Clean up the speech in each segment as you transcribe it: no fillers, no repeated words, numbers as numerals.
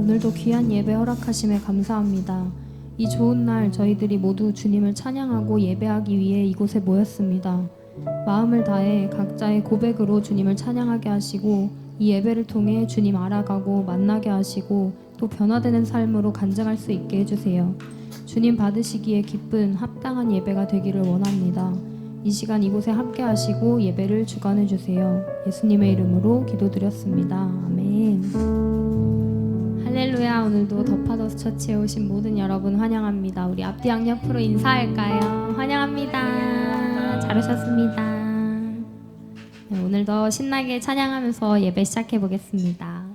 오늘도 귀한 예배 허락하심에 감사합니다. 이 좋은 날 저희들이 모두 주님을 찬양하고 예배하기 위해 이곳에 모였습니다. 마음을 다해 각자의 고백으로 주님을 찬양하게 하시고 이 예배를 통해 주님 알아가고 만나게 하시고 또 변화되는 삶으로 간증할 수 있게 해주세요. 주님 받으시기에 기쁜 합당한 예배가 되기를 원합니다. 이 시간 이곳에 함께 하시고 예배를 주관해 주세요. 예수님의 이름으로 기도드렸습니다. 아멘. 할렐루야. 오늘도 더파더스 처치에 오신 모든 여러분 환영합니다. 우리 앞뒤 양옆으로 인사할까요? 환영합니다. 잘 오셨습니다. 네, 오늘도 신나게 찬양하면서 예배 시작해 보겠습니다.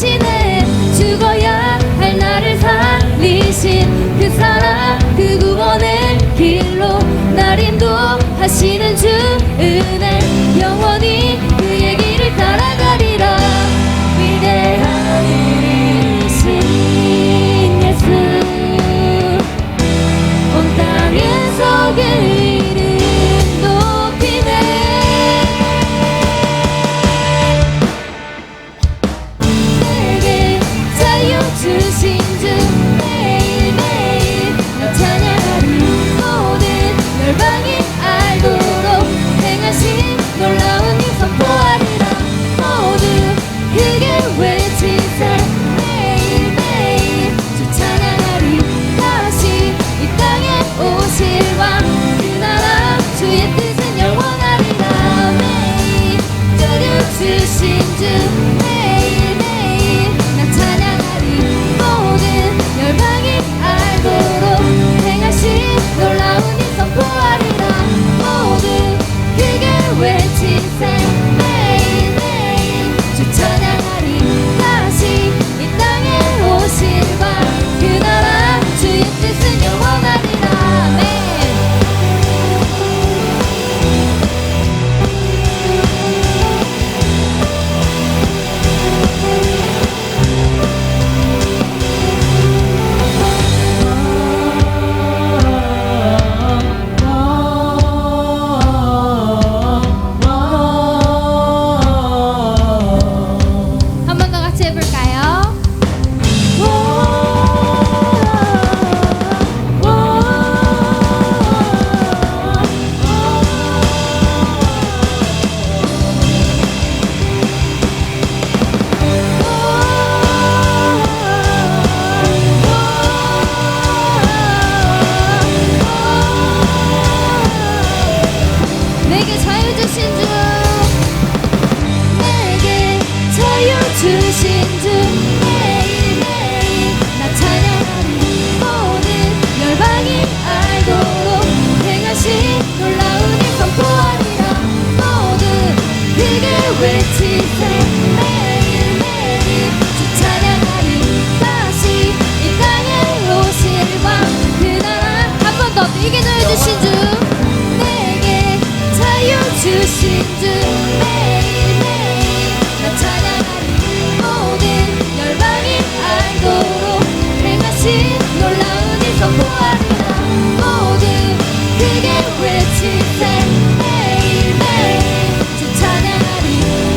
대신에 죽어야 할 나를 살리신 그 사랑 그 구원의 길로 날 인도하시는 주 은혜 영원히 그의 길을 따라가리라. 위대한 이신 예수 온 땅에서 그 이름 높이네. 내게 자유 주신 주 매일매일 나 찬양하리. 모든 열방이 알도록 행하신 놀라운 일 선포하리라. 모두 크게 외치세. 매일매일 주 찬양하리. 다시 이 땅에 오실 왕 그 나라 주의 뜻은 영원하리라. 매일 자유 주신 주 매일매일 나 찬양하리. 모든 열방이 알도록 행하신 놀라운 일 선포하리라. 모두 크게 외치세. 매일매일 주 찬양하리. 다시 이 땅에 오실 왕 그 나라 주의 뜻은 영원하리라. 아멘. 한 번 더 같이 해볼까요? 내게 자유 주신 주 내게 자유 주신 주 매일매일 나 찬양하리. 모든 열방이 알도록 행하신 놀라운 일 선포하리라. 모두 크게 외치세. 매일매일 주 찬양하리. 다시 이 땅에 오실 왕 그 나라 한 번 더 내게 자유 주신 주 내게 자유 주신 주 매일매일 나 찬양하리. 모든 열방이 알도록 행하신 놀라운 일 선포하리라. 모두 크게 외치세. 매일매일 주 찬양하리.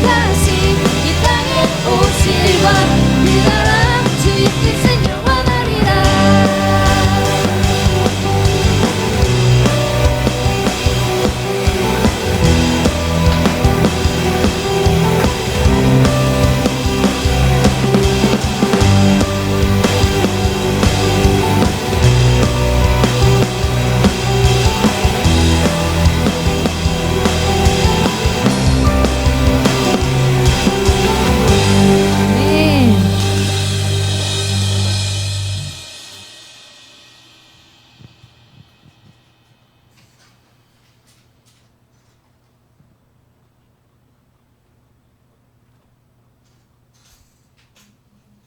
다시 이 땅에 오실 왕 그 나라 주의 뜻은 영원하리라.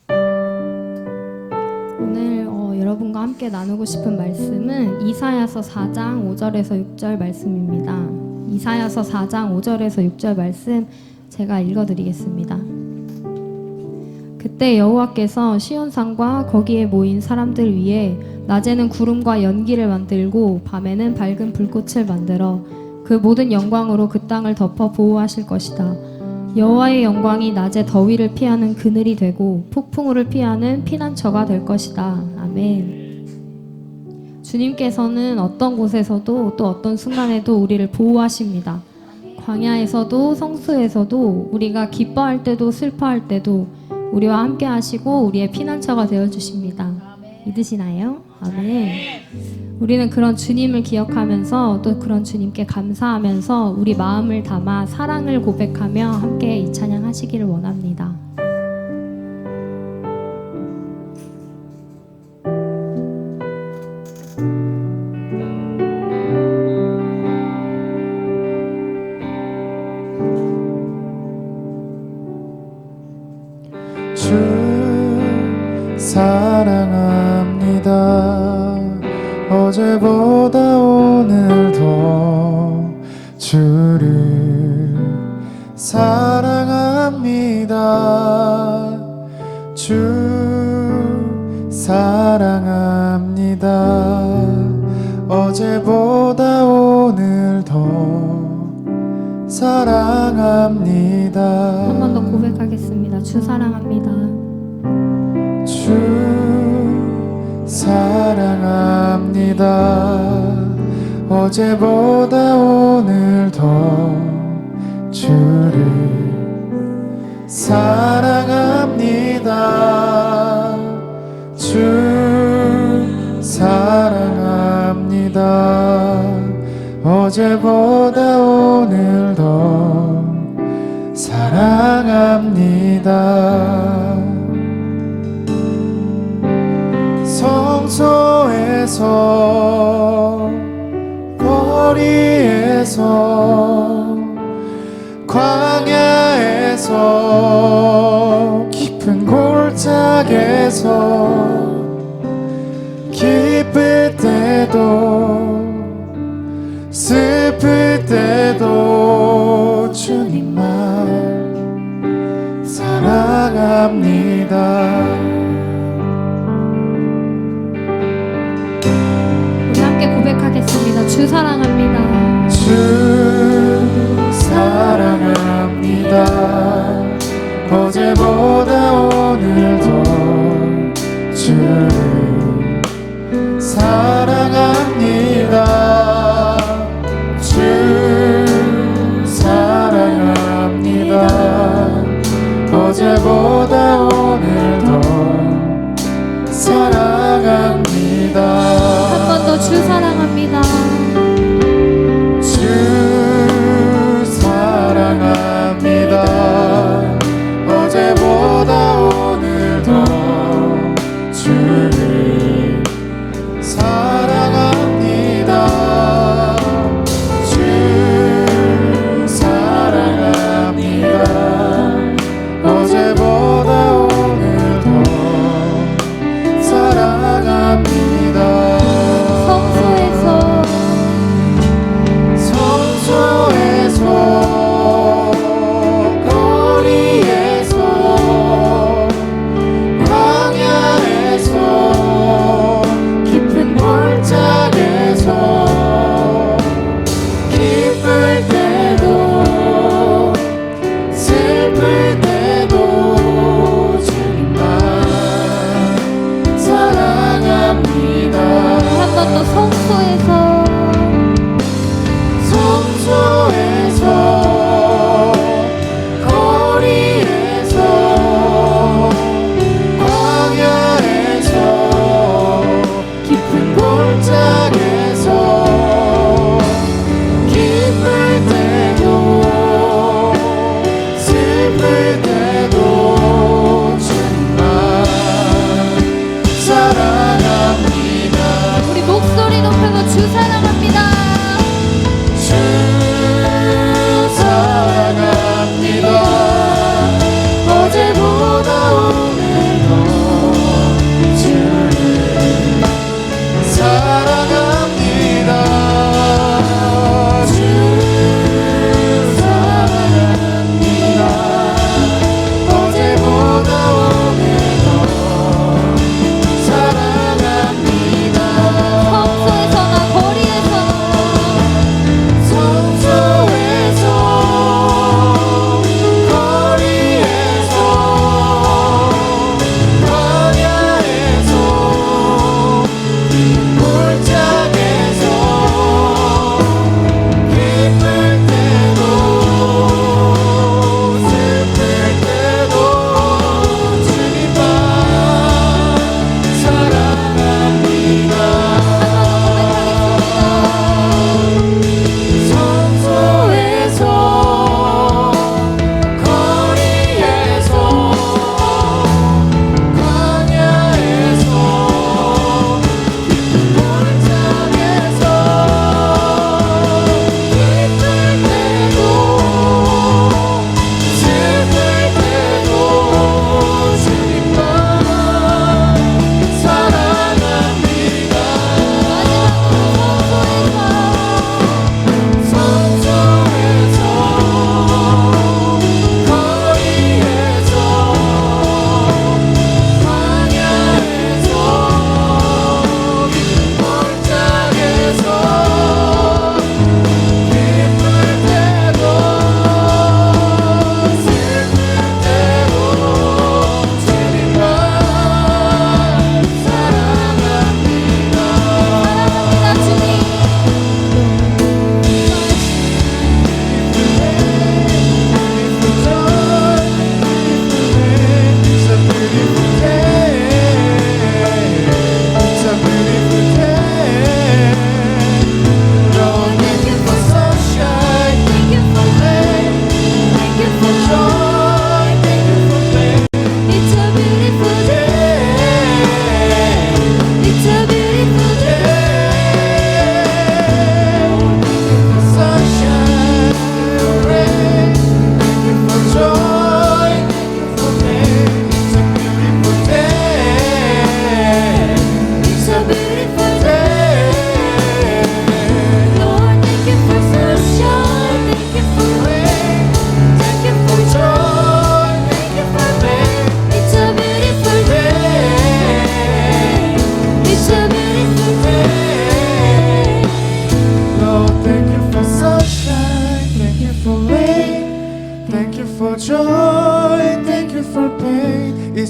네. 오늘 여러분과 함께 나누고 싶은 말씀은 이사야서 4장 5절에서 6절 말씀입니다. 이사야서 4장 5절에서 6절 말씀 제가 읽어드리겠습니다. 그때 여호와께서 시온산과 거기에 모인 사람들 위에 낮에는 구름과 연기를 만들고 밤에는 밝은 불꽃을 만들어 그 모든 영광으로 그 땅을 덮어 보호하실 것이다. 여호와의 영광이 낮에 더위를 피하는 그늘이 되고 폭풍우를 피하는 피난처가 될 것이다. 아멘. 주님께서는 어떤 곳에서도 또 어떤 순간에도 우리를 보호하십니다. 광야에서도 성수에서도 우리가 기뻐할 때도 슬퍼할 때도 우리와 함께 하시고 우리의 피난처가 되어주십니다. 믿으시나요? 아멘. 우리는 그런 주님을 기억하면서 또 그런 주님께 감사하면서 우리 마음을 담아 사랑을 고백하며 함께 이 찬양 하시기를 원합니다. 주 사랑합니다. 한 번 더 고백하겠습니다. 주 사랑합니다. 주 사랑합니다. 어제보다 오늘 더 주를 사랑합니다. 주 사랑합니다. 어제보다 오늘 더 사랑합니다. 성소에서 거리에서 광야에서 깊은 골짜기에서 기쁠 때도 슬플 때도 주님만 사랑합니다. 우리 함께 고백하겠습니다. 주 사랑합니다. 주 사랑합니다. 어제보다 오늘 더 주를 사랑합니다. 주 사랑합니다. 어제보다 오늘 더 사랑합니다. 한 번 더 주 사랑합니다. 주 사랑합니다. 어제보다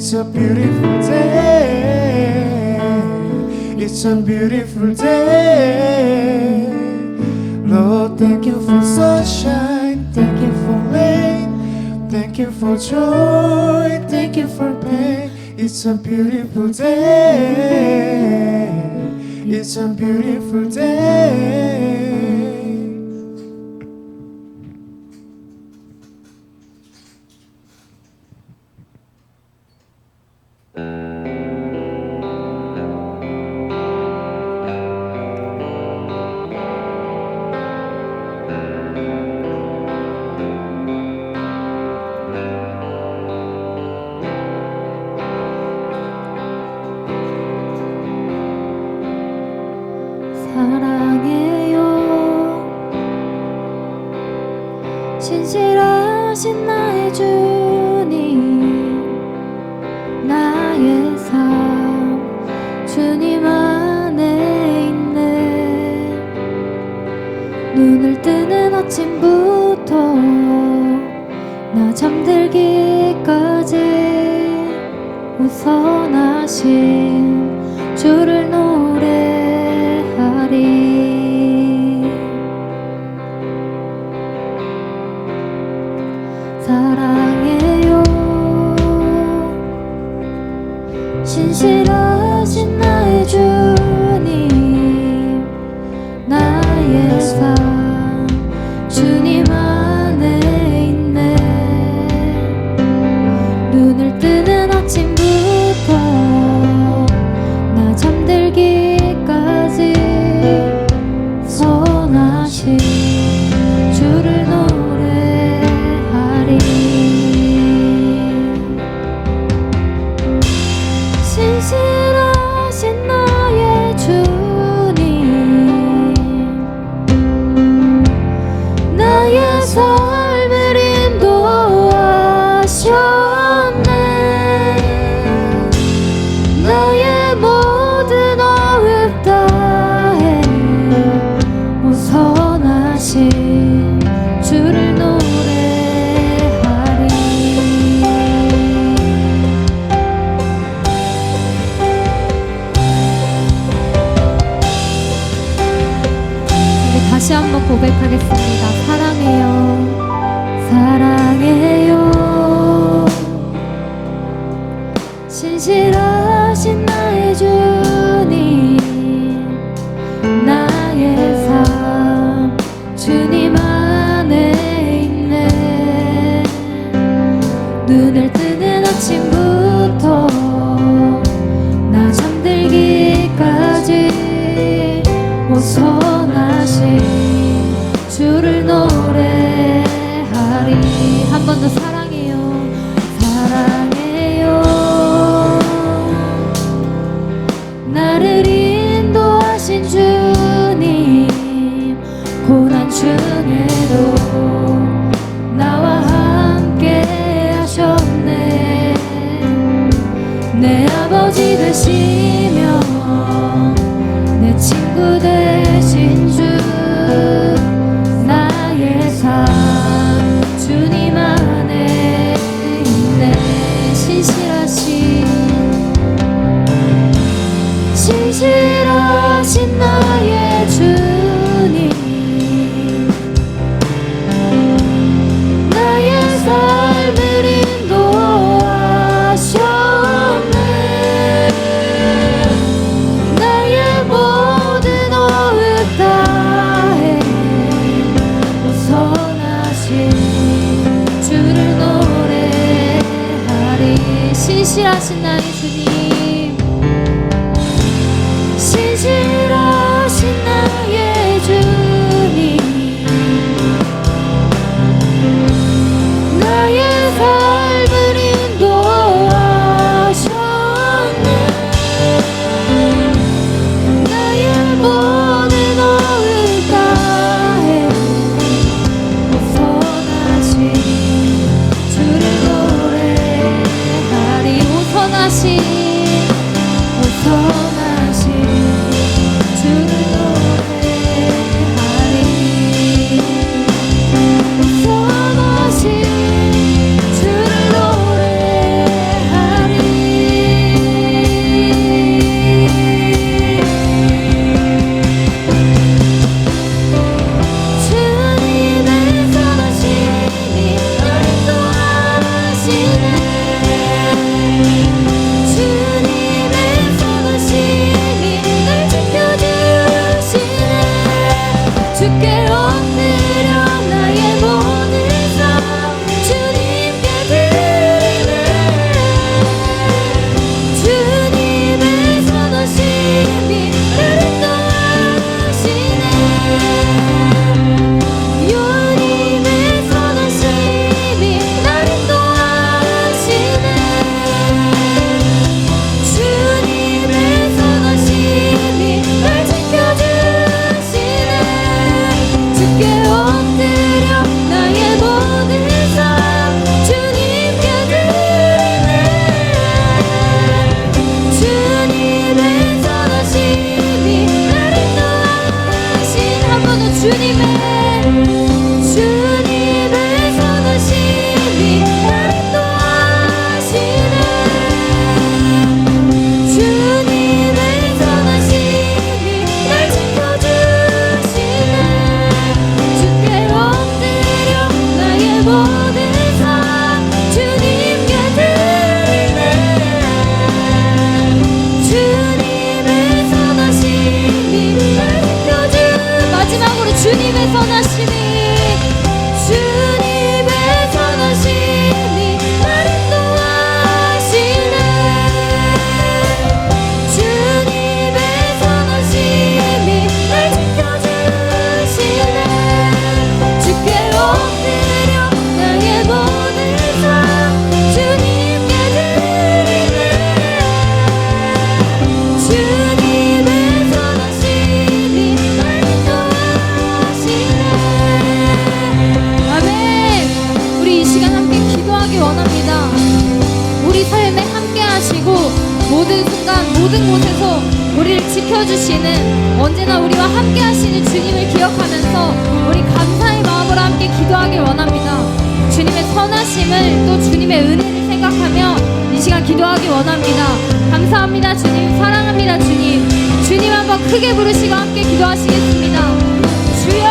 It's a beautiful day. It's a beautiful day. Lord, thank you for sunshine. Thank you for rain. Thank you for joy. Thank you for pain. It's a beautiful day. It's a beautiful day. 사랑해요. 신실하신 나의 주님, 나의 삶 주님 안에 있네. 눈을 뜨는 아침부터 나 잠들기까지 우선하신 주를 노래하리. 사랑해요. 신실하신 나의 주님, 나의 삶 주님 안에 있네. 눈을 뜨는 아침부터 나 잠들기까지 선하신 주를 노래하리. 신실하신 나의 주님, 나의 삶을 인도하셨네. 나의 모든 어획 다해 우선하신 주를 노래하리. 우리 다시 한번 고백하겠습니다. 사랑해요. 사랑해요. 신실하신 나의 주님, 나의 삶 주님 안에 있네. 눈을 뜨는 아침부터 나 잠들기까지 우선하신 주를 노래하리. 한 번 더 사랑해요. 사랑해요. 나를 인도하신 주님, 고난 중에도 나와 함께 하셨네. 내 아버지 되시며 내 친구 되신 주, 나의 삶 주님 안에 있네. 신실하신 나의 주님, 나의 삶을 인도하셨네. 나의 모든 어획 다해 우선하신 주를 노래하리. 신실하신 나의 주님, 신실하신 나의 주님, 나의 삶을 인도하셨네. 나의 모든 어휘 다해 우선하신 주를 노래하리. 우선하신 주께 엎드려 나의 모든 삶 주님께 드리네. 주님의 선하심이 나를 인도하시네. 주님의 선하심이 나를 인도하시네. 주님의 선하심이 날 지켜주시네. 주께 엎드려 나의 모든 삶 주님께 드리네. 주님의 선하심이 나를 인도하시네. 한 번 더 주님의 선하심이 나를 인도하시네. 주님의 선하심이 날 지켜주시네. 주께 엎드려 나의 모든 삶 주님께 드리네. 주님의 선하심이 날 지켜주시네. 마지막으로 주님의 선하심이 나를 인도하시네. 주님의 선하심이 날 지켜주시네. 주께 엎드려 나의 모든 삶 주님께 드리네. 주님의 선하심이 날 인도하시네. 아멘. 우리 이 시간 함께 기도하기 원합니다. 우리 삶에 함께 하시고 모든 순간 모든 곳에서 우리를 지켜주시는, 언제나 우리와 함께 하시는 주님을 기억하면서 우리 감사의 마음으로 함께 기도하길 원합니다. 주님의 선하심을 또 주님의 은혜를 생각하며 이 시간 기도하기 원합니다. 감사합니다 주님, 사랑합니다 주님. 주님 한번 크게 부르시고 함께 기도하시겠습니다. 주여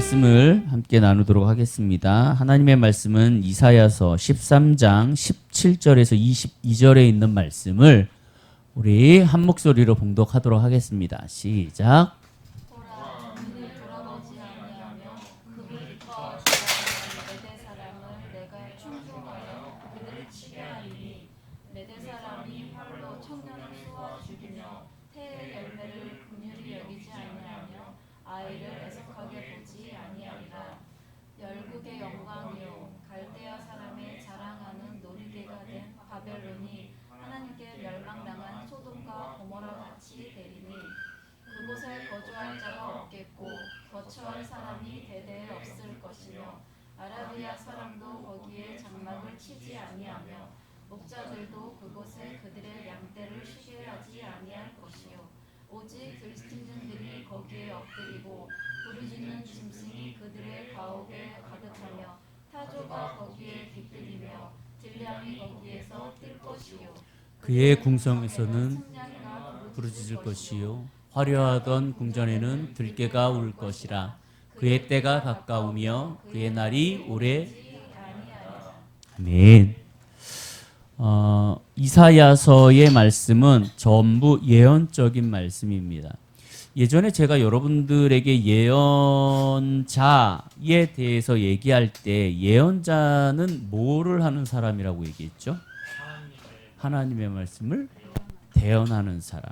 말씀을 함께 나누도록 하겠습니다. 하나님의 말씀은 이사야서 13장 17절에서 22절에 있는 말씀을 우리 한 목소리로 봉독하도록 하겠습니다. 시작. 열국의 영광이요 갈대아 사람의 자랑하는 놀이개가 된 바벨론이 하나님께 멸망당한 소돔과 고모라 같이 되리니 그곳에 거주할 자가 없겠고 거처할 사람이 대대에 없을 것이며 아라비아 사람도 거기에 장막을 치지 아니하며 목자들도 그곳에 그들의 양떼를 쉬게 하지 아니할 것이요 오직 들짐승들이 거기에 엎드리고 부르짖는 짐승이 그들의 가옥에 가득하며 타조가 거기에 깃들이며 들량이 거기에서 뛸 것이요 그의 궁성에서는 부르짖을 것이요 화려하던 궁전에는 들깨가 울 것이라. 그의 때가 가까우며 그의 날이 오래. 아멘. 이사야서의 말씀은 전부 예언적인 말씀입니다. 예전에 제가 여러분들에게 예언자에 대해서 얘기할 때 예언자는 뭐를 하는 사람이라고 얘기했죠? 하나님의 말씀을 대언하는 사람.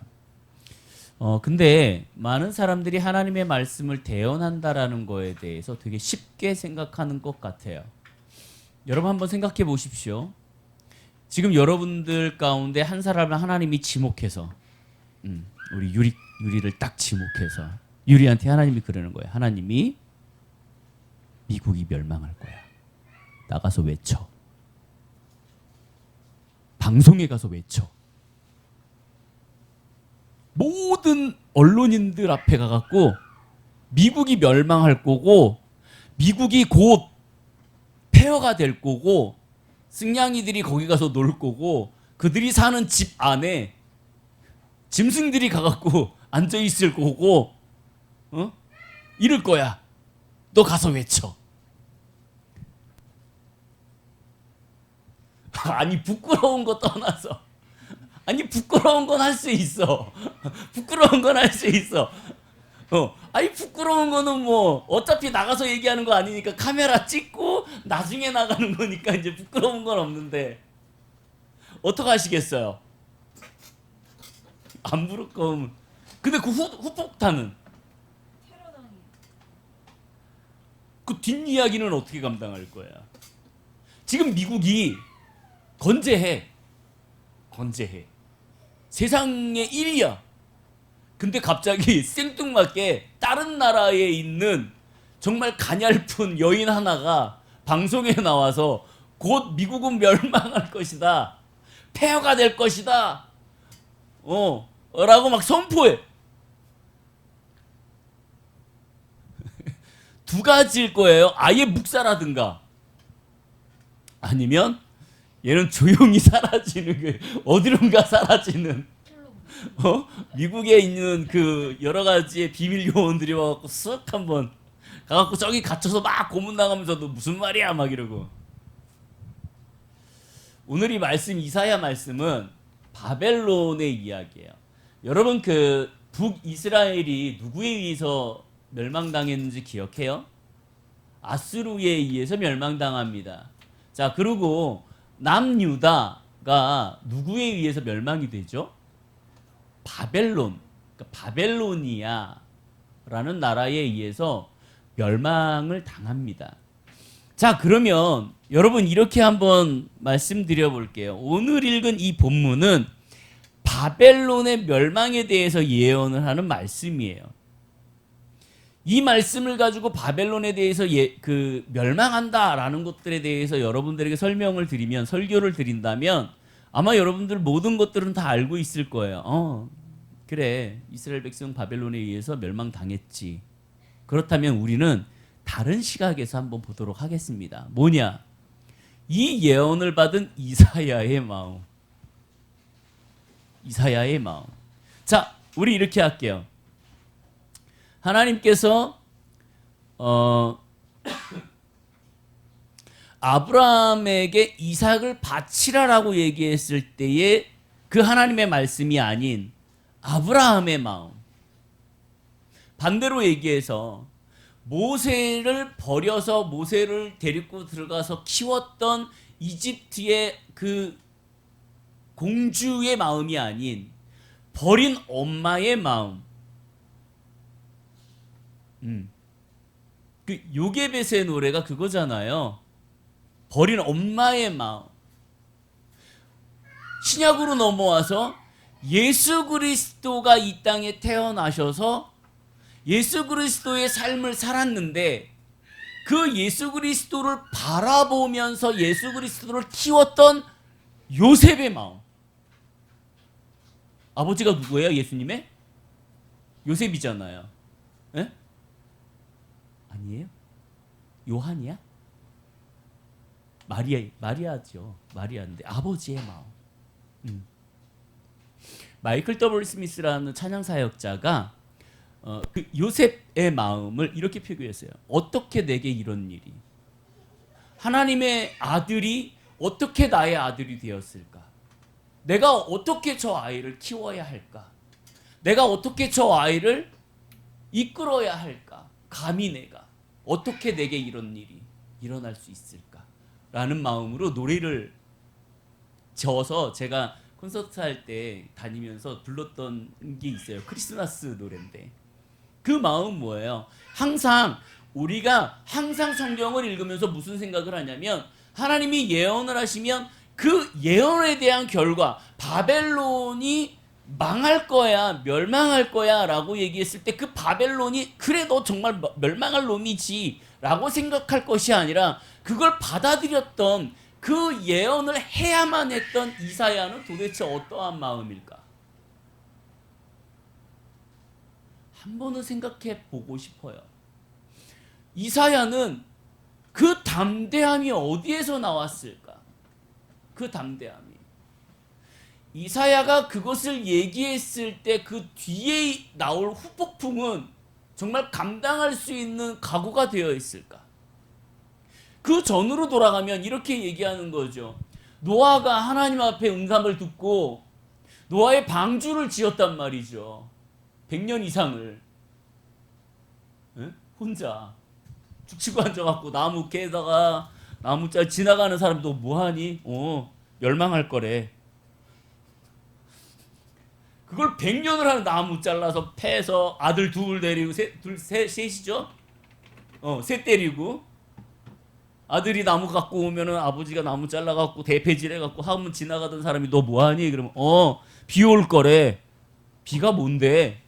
근데 많은 사람들이 하나님의 말씀을 대언한다라는 거에 대해서 되게 쉽게 생각하는 것 같아요. 여러분 한번 생각해 보십시오. 지금 여러분들 가운데 한 사람을 하나님이 지목해서 우리 유리를 딱 지목해서 유리한테 하나님이 그러는 거예요. 하나님이 미국이 멸망할 거야. 나가서 외쳐. 방송에 가서 외쳐. 모든 언론인들 앞에 가갖고 미국이 멸망할 거고 미국이 곧 폐허가 될 거고 승냥이들이 거기 가서 놀 거고 그들이 사는 집 안에 짐승들이 가갖고 앉아 있을 거고 이럴 거야. 너 가서 외쳐. 아니 부끄러운 거 떠나서 아니 부끄러운 건 할 수 있어. 부끄러운 건 할 수 있어. 아니 부끄러운 거는 뭐 어차피 나가서 얘기하는 거 아니니까 카메라 찍고 나중에 나가는 거니까 이제 부끄러운 건 없는데 어떡 하시겠어요? 안 부끄러우면. 근데 그 후폭탄은 그 뒷이야기는 어떻게 감당할 거야? 지금 미국이 건재해. 세상의 1위야. 근데 갑자기 생뚱맞게 다른 나라에 있는 정말 가냘픈 여인 하나가 방송에 나와서 곧 미국은 멸망할 것이다. 폐허가 될 것이다. 라고 막 선포해. 두 가지일 거예요. 아예 묵살하든가 아니면 얘는 조용히 사라지는 게 어디론가 사라지는. 미국에 있는 그 여러 가지의 비밀 요원들이 와갖고 쓱 한번 가갖고 저기 갇혀서 막 고문당하면서도 무슨 말이야 막 이러고. 오늘 이 말씀 이사야 말씀은 바벨론의 이야기예요. 여러분 그 북이스라엘이 누구에 의해서 멸망당했는지 기억해요? 아수르에 의해서 멸망당합니다. 자, 그리고 남유다가 누구에 의해서 멸망이 되죠? 바벨론, 그러니까 바벨로니아라는 나라에 의해서 멸망을 당합니다. 자, 그러면 여러분 이렇게 한번 말씀드려 볼게요. 오늘 읽은 이 본문은 바벨론의 멸망에 대해서 예언을 하는 말씀이에요. 이 말씀을 가지고 바벨론에 대해서 멸망한다라는 것들에 대해서 여러분들에게 설명을 드리면, 설교를 드린다면 아마 여러분들 모든 것들은 다 알고 있을 거예요. 그래, 이스라엘 백성 바벨론에 의해서 멸망당했지. 그렇다면 우리는 다른 시각에서 한번 보도록 하겠습니다. 뭐냐? 이 예언을 받은 이사야의 마음. 이사야의 마음. 자, 우리 이렇게 할게요. 하나님께서 아브라함에게 이삭을 바치라라고 얘기했을 때에 그 하나님의 말씀이 아닌 아브라함의 마음. 반대로 얘기해서 모세를 버려서 모세를 데리고 들어가서 키웠던 이집트의 그 공주의 마음이 아닌 버린 엄마의 마음. 그 요게벳의 노래가 그거잖아요. 버린 엄마의 마음. 신약으로 넘어와서 예수 그리스도가 이 땅에 태어나셔서 예수 그리스도의 삶을 살았는데 그 예수 그리스도를 바라보면서 예수 그리스도를 키웠던 요셉의 마음. 아버지가 누구예요? 예수님의? 요셉이잖아요. 에? 아니에요? 요한이야? 마리아죠. 마리아인데 아버지의 마음. 마이클 W. 스미스라는 찬양 사역자가 그 요셉의 마음을 이렇게 표기했어요. 어떻게 내게 이런 일이? 하나님의 아들이 어떻게 나의 아들이 되었을까? 내가 어떻게 저 아이를 키워야 할까? 내가 어떻게 저 아이를 이끌어야 할까? 감히 내가 어떻게 내게 이런 일이 일어날 수 있을까? 라는 마음으로 노래를 지어서 제가 콘서트 할 때 다니면서 불렀던 게 있어요. 크리스마스 노래인데 그 마음 뭐예요? 우리가 항상 성경을 읽으면서 무슨 생각을 하냐면 하나님이 예언을 하시면 그 예언에 대한 결과 바벨론이 망할 거야, 멸망할 거야 라고 얘기했을 때 그 바벨론이 그래 너 정말 멸망할 놈이지 라고 생각할 것이 아니라 그걸 받아들였던 그 예언을 해야만 했던 이사야는 도대체 어떠한 마음일까? 한 번은 생각해 보고 싶어요. 이사야는 그 담대함이 어디에서 나왔을까? 그 담대함이. 이사야가 그것을 얘기했을 때 그 뒤에 나올 후폭풍은 정말 감당할 수 있는 각오가 되어 있을까? 그 전으로 돌아가면 이렇게 얘기하는 거죠. 노아가 하나님 앞에 응답을 듣고 노아의 방주를 지었단 말이죠. 100년 이상을. 에? 혼자 죽치고 앉아갖고 나무 깨다가 나무짤 지나가는 사람도 뭐하니? 멸망할 거래. 그걸 100년을 하는 나무 잘라서 패서 아들 둘 데리고 셋이죠? 셋 데리고 아들이 나무 갖고 오면은 아버지가 나무 잘라갖고 대패질해갖고 하면 지나가던 사람이 너 뭐하니? 그러면 비 올 거래. 비가 뭔데?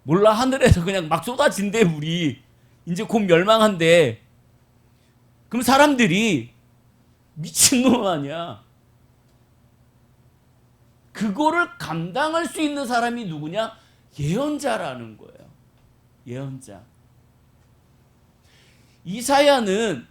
몰라 하늘에서 그냥 막 쏟아진대 물이. 이제 곧 멸망한대. 그럼 사람들이 미친놈 아니야. 그거를 감당할 수 있는 사람이 누구냐? 예언자라는 거예요. 예언자. 이사야는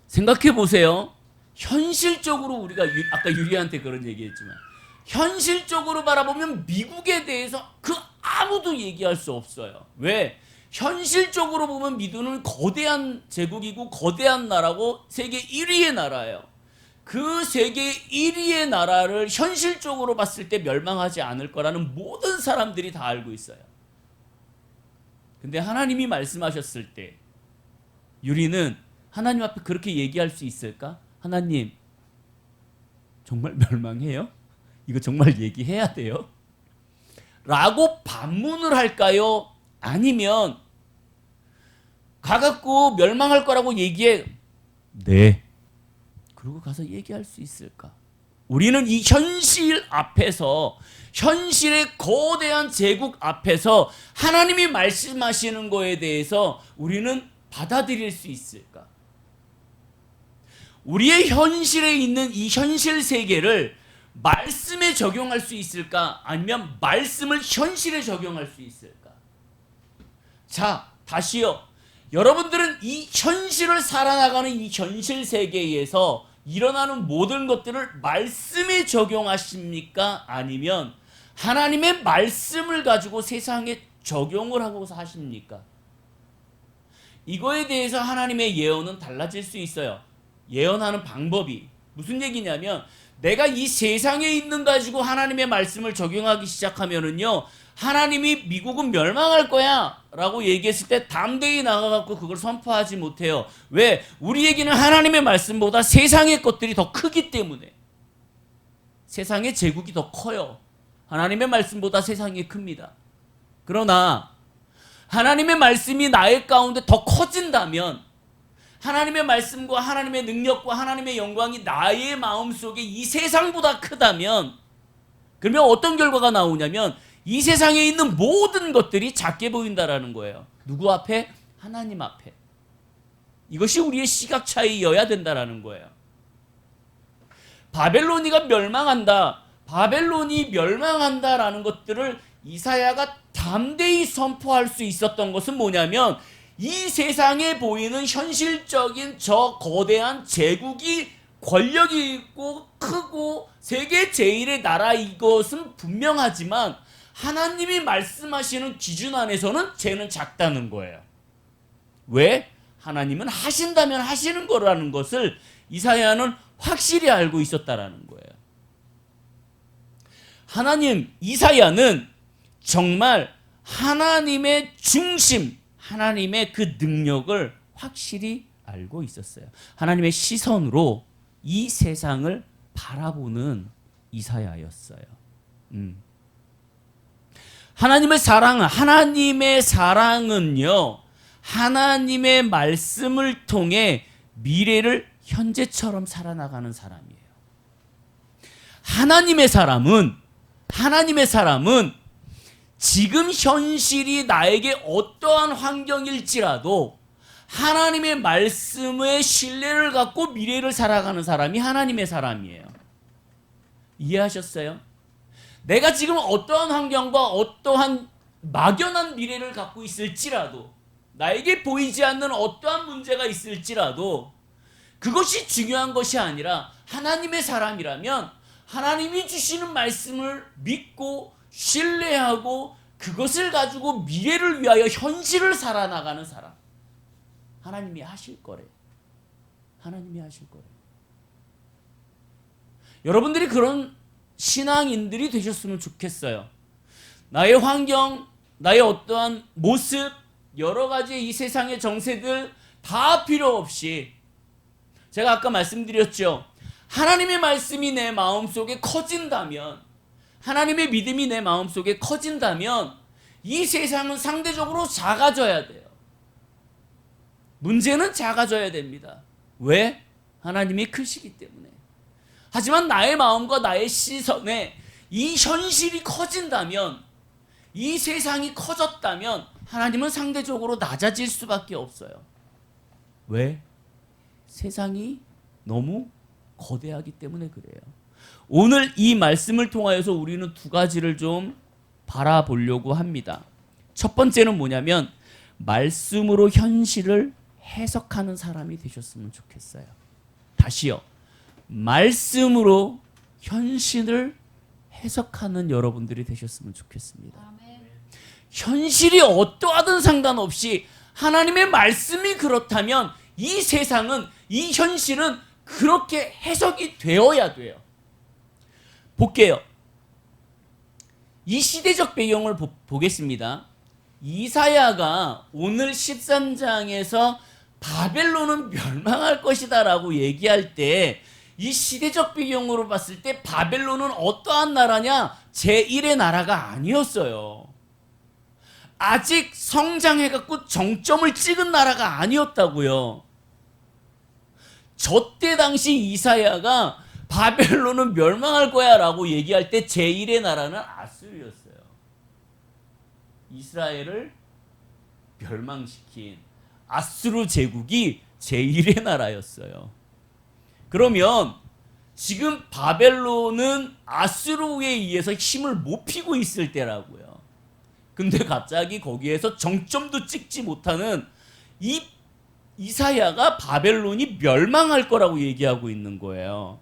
생각해 보세요. 현실적으로 우리가 아까 유리한테 그런 얘기했지만 현실적으로 바라보면 미국에 대해서 그 아무도 얘기할 수 없어요. 왜? 현실적으로 보면 미국은 거대한 제국이고 거대한 나라고 세계 1위의 나라예요. 그 세계 1위의 나라를 현실적으로 봤을 때 멸망하지 않을 거라는 모든 사람들이 다 알고 있어요. 근데 하나님이 말씀하셨을 때 유리는 하나님 앞에 그렇게 얘기할 수 있을까? 하나님 정말 멸망해요? 이거 정말 얘기해야 돼요? 라고 반문을 할까요? 아니면 가갖고 멸망할 거라고 얘기해. 네. 그러고 가서 얘기할 수 있을까? 우리는 이 현실 앞에서 현실의 거대한 제국 앞에서 하나님이 말씀하시는 거에 대해서 우리는 받아들일 수 있을까? 우리의 현실에 있는 이 현실 세계를 말씀에 적용할 수 있을까? 아니면 말씀을 현실에 적용할 수 있을까? 자, 다시요. 여러분들은 이 현실을 살아나가는 이 현실 세계에서 일어나는 모든 것들을 말씀에 적용하십니까? 아니면 하나님의 말씀을 가지고 세상에 적용을 하고서 하십니까? 이거에 대해서 하나님의 예언은 달라질 수 있어요. 예언하는 방법이 무슨 얘기냐면 내가 이 세상에 있는 가지고 하나님의 말씀을 적용하기 시작하면은요, 하나님이 미국은 멸망할 거야 라고 얘기했을 때 담대히 나가갖고 그걸 선포하지 못해요. 왜? 우리에게는 하나님의 말씀보다 세상의 것들이 더 크기 때문에. 세상의 제국이 더 커요. 하나님의 말씀보다 세상이 큽니다. 그러나 하나님의 말씀이 나의 가운데 더 커진다면, 하나님의 말씀과 하나님의 능력과 하나님의 영광이 나의 마음속에 이 세상보다 크다면, 그러면 어떤 결과가 나오냐면 이 세상에 있는 모든 것들이 작게 보인다라는 거예요. 누구 앞에? 하나님 앞에. 이것이 우리의 시각 차이여야 된다라는 거예요. 바벨로니가 멸망한다, 바벨론이 멸망한다라는 것들을 이사야가 담대히 선포할 수 있었던 것은 뭐냐면, 이 세상에 보이는 현실적인 저 거대한 제국이 권력이 있고 크고 세계 제일의 나라, 이것은 분명하지만 하나님이 말씀하시는 기준 안에서는 쟤는 작다는 거예요. 왜? 하나님은 하신다면 하시는 거라는 것을 이사야는 확실히 알고 있었다라는 거예요. 이사야는 정말 하나님의 중심, 하나님의 그 능력을 확실히 알고 있었어요. 하나님의 시선으로 이 세상을 바라보는 이사야였어요. 하나님의 사랑은요, 하나님의 말씀을 통해 미래를 현재처럼 살아나가는 사람이에요. 하나님의 사람은 지금 현실이 나에게 어떠한 환경일지라도 하나님의 말씀에 신뢰를 갖고 미래를 살아가는 사람이 하나님의 사람이에요. 이해하셨어요? 내가 지금 어떠한 환경과 어떠한 막연한 미래를 갖고 있을지라도, 나에게 보이지 않는 어떠한 문제가 있을지라도 그것이 중요한 것이 아니라, 하나님의 사람이라면 하나님이 주시는 말씀을 믿고 신뢰하고 그것을 가지고 미래를 위하여 현실을 살아나가는 사람, 하나님이 하실 거래요. 하나님이 하실 거래요. 여러분들이 그런 신앙인들이 되셨으면 좋겠어요. 나의 환경, 나의 어떠한 모습, 여러 가지 이 세상의 정세들 다 필요 없이, 제가 아까 말씀드렸죠. 하나님의 말씀이 내 마음속에 커진다면, 하나님의 믿음이 내 마음속에 커진다면 이 세상은 상대적으로 작아져야 돼요. 문제는 작아져야 됩니다. 왜? 하나님이 크시기 때문에. 하지만 나의 마음과 나의 시선에 이 현실이 커진다면, 이 세상이 커졌다면 하나님은 상대적으로 낮아질 수밖에 없어요. 왜? 세상이 너무 거대하기 때문에 그래요. 오늘 이 말씀을 통하여서 우리는 두 가지를 좀 바라보려고 합니다. 첫 번째는 뭐냐면, 말씀으로 현실을 해석하는 사람이 되셨으면 좋겠어요. 다시요. 말씀으로 현실을 해석하는 여러분들이 되셨으면 좋겠습니다. 아멘. 현실이 어떠하든 상관없이 하나님의 말씀이 그렇다면 이 세상은, 이 현실은 그렇게 해석이 되어야 돼요. 볼게요. 이 시대적 배경을 보겠습니다. 이사야가 오늘 13장에서 바벨론은 멸망할 것이다 라고 얘기할 때, 이 시대적 배경으로 봤을 때 바벨론은 어떠한 나라냐? 제1의 나라가 아니었어요. 아직 성장해갖고 정점을 찍은 나라가 아니었다고요. 저때 당시 이사야가 바벨론은 멸망할 거야 라고 얘기할 때 제1의 나라는 아수르였어요. 이스라엘을 멸망시킨 아수르 제국이 제1의 나라였어요. 그러면 지금 바벨론은 아수르에 의해서 힘을 못 피고 있을 때라고요. 근데 갑자기 거기에서 정점도 찍지 못하는 이 이사야가 바벨론이 멸망할 거라고 얘기하고 있는 거예요.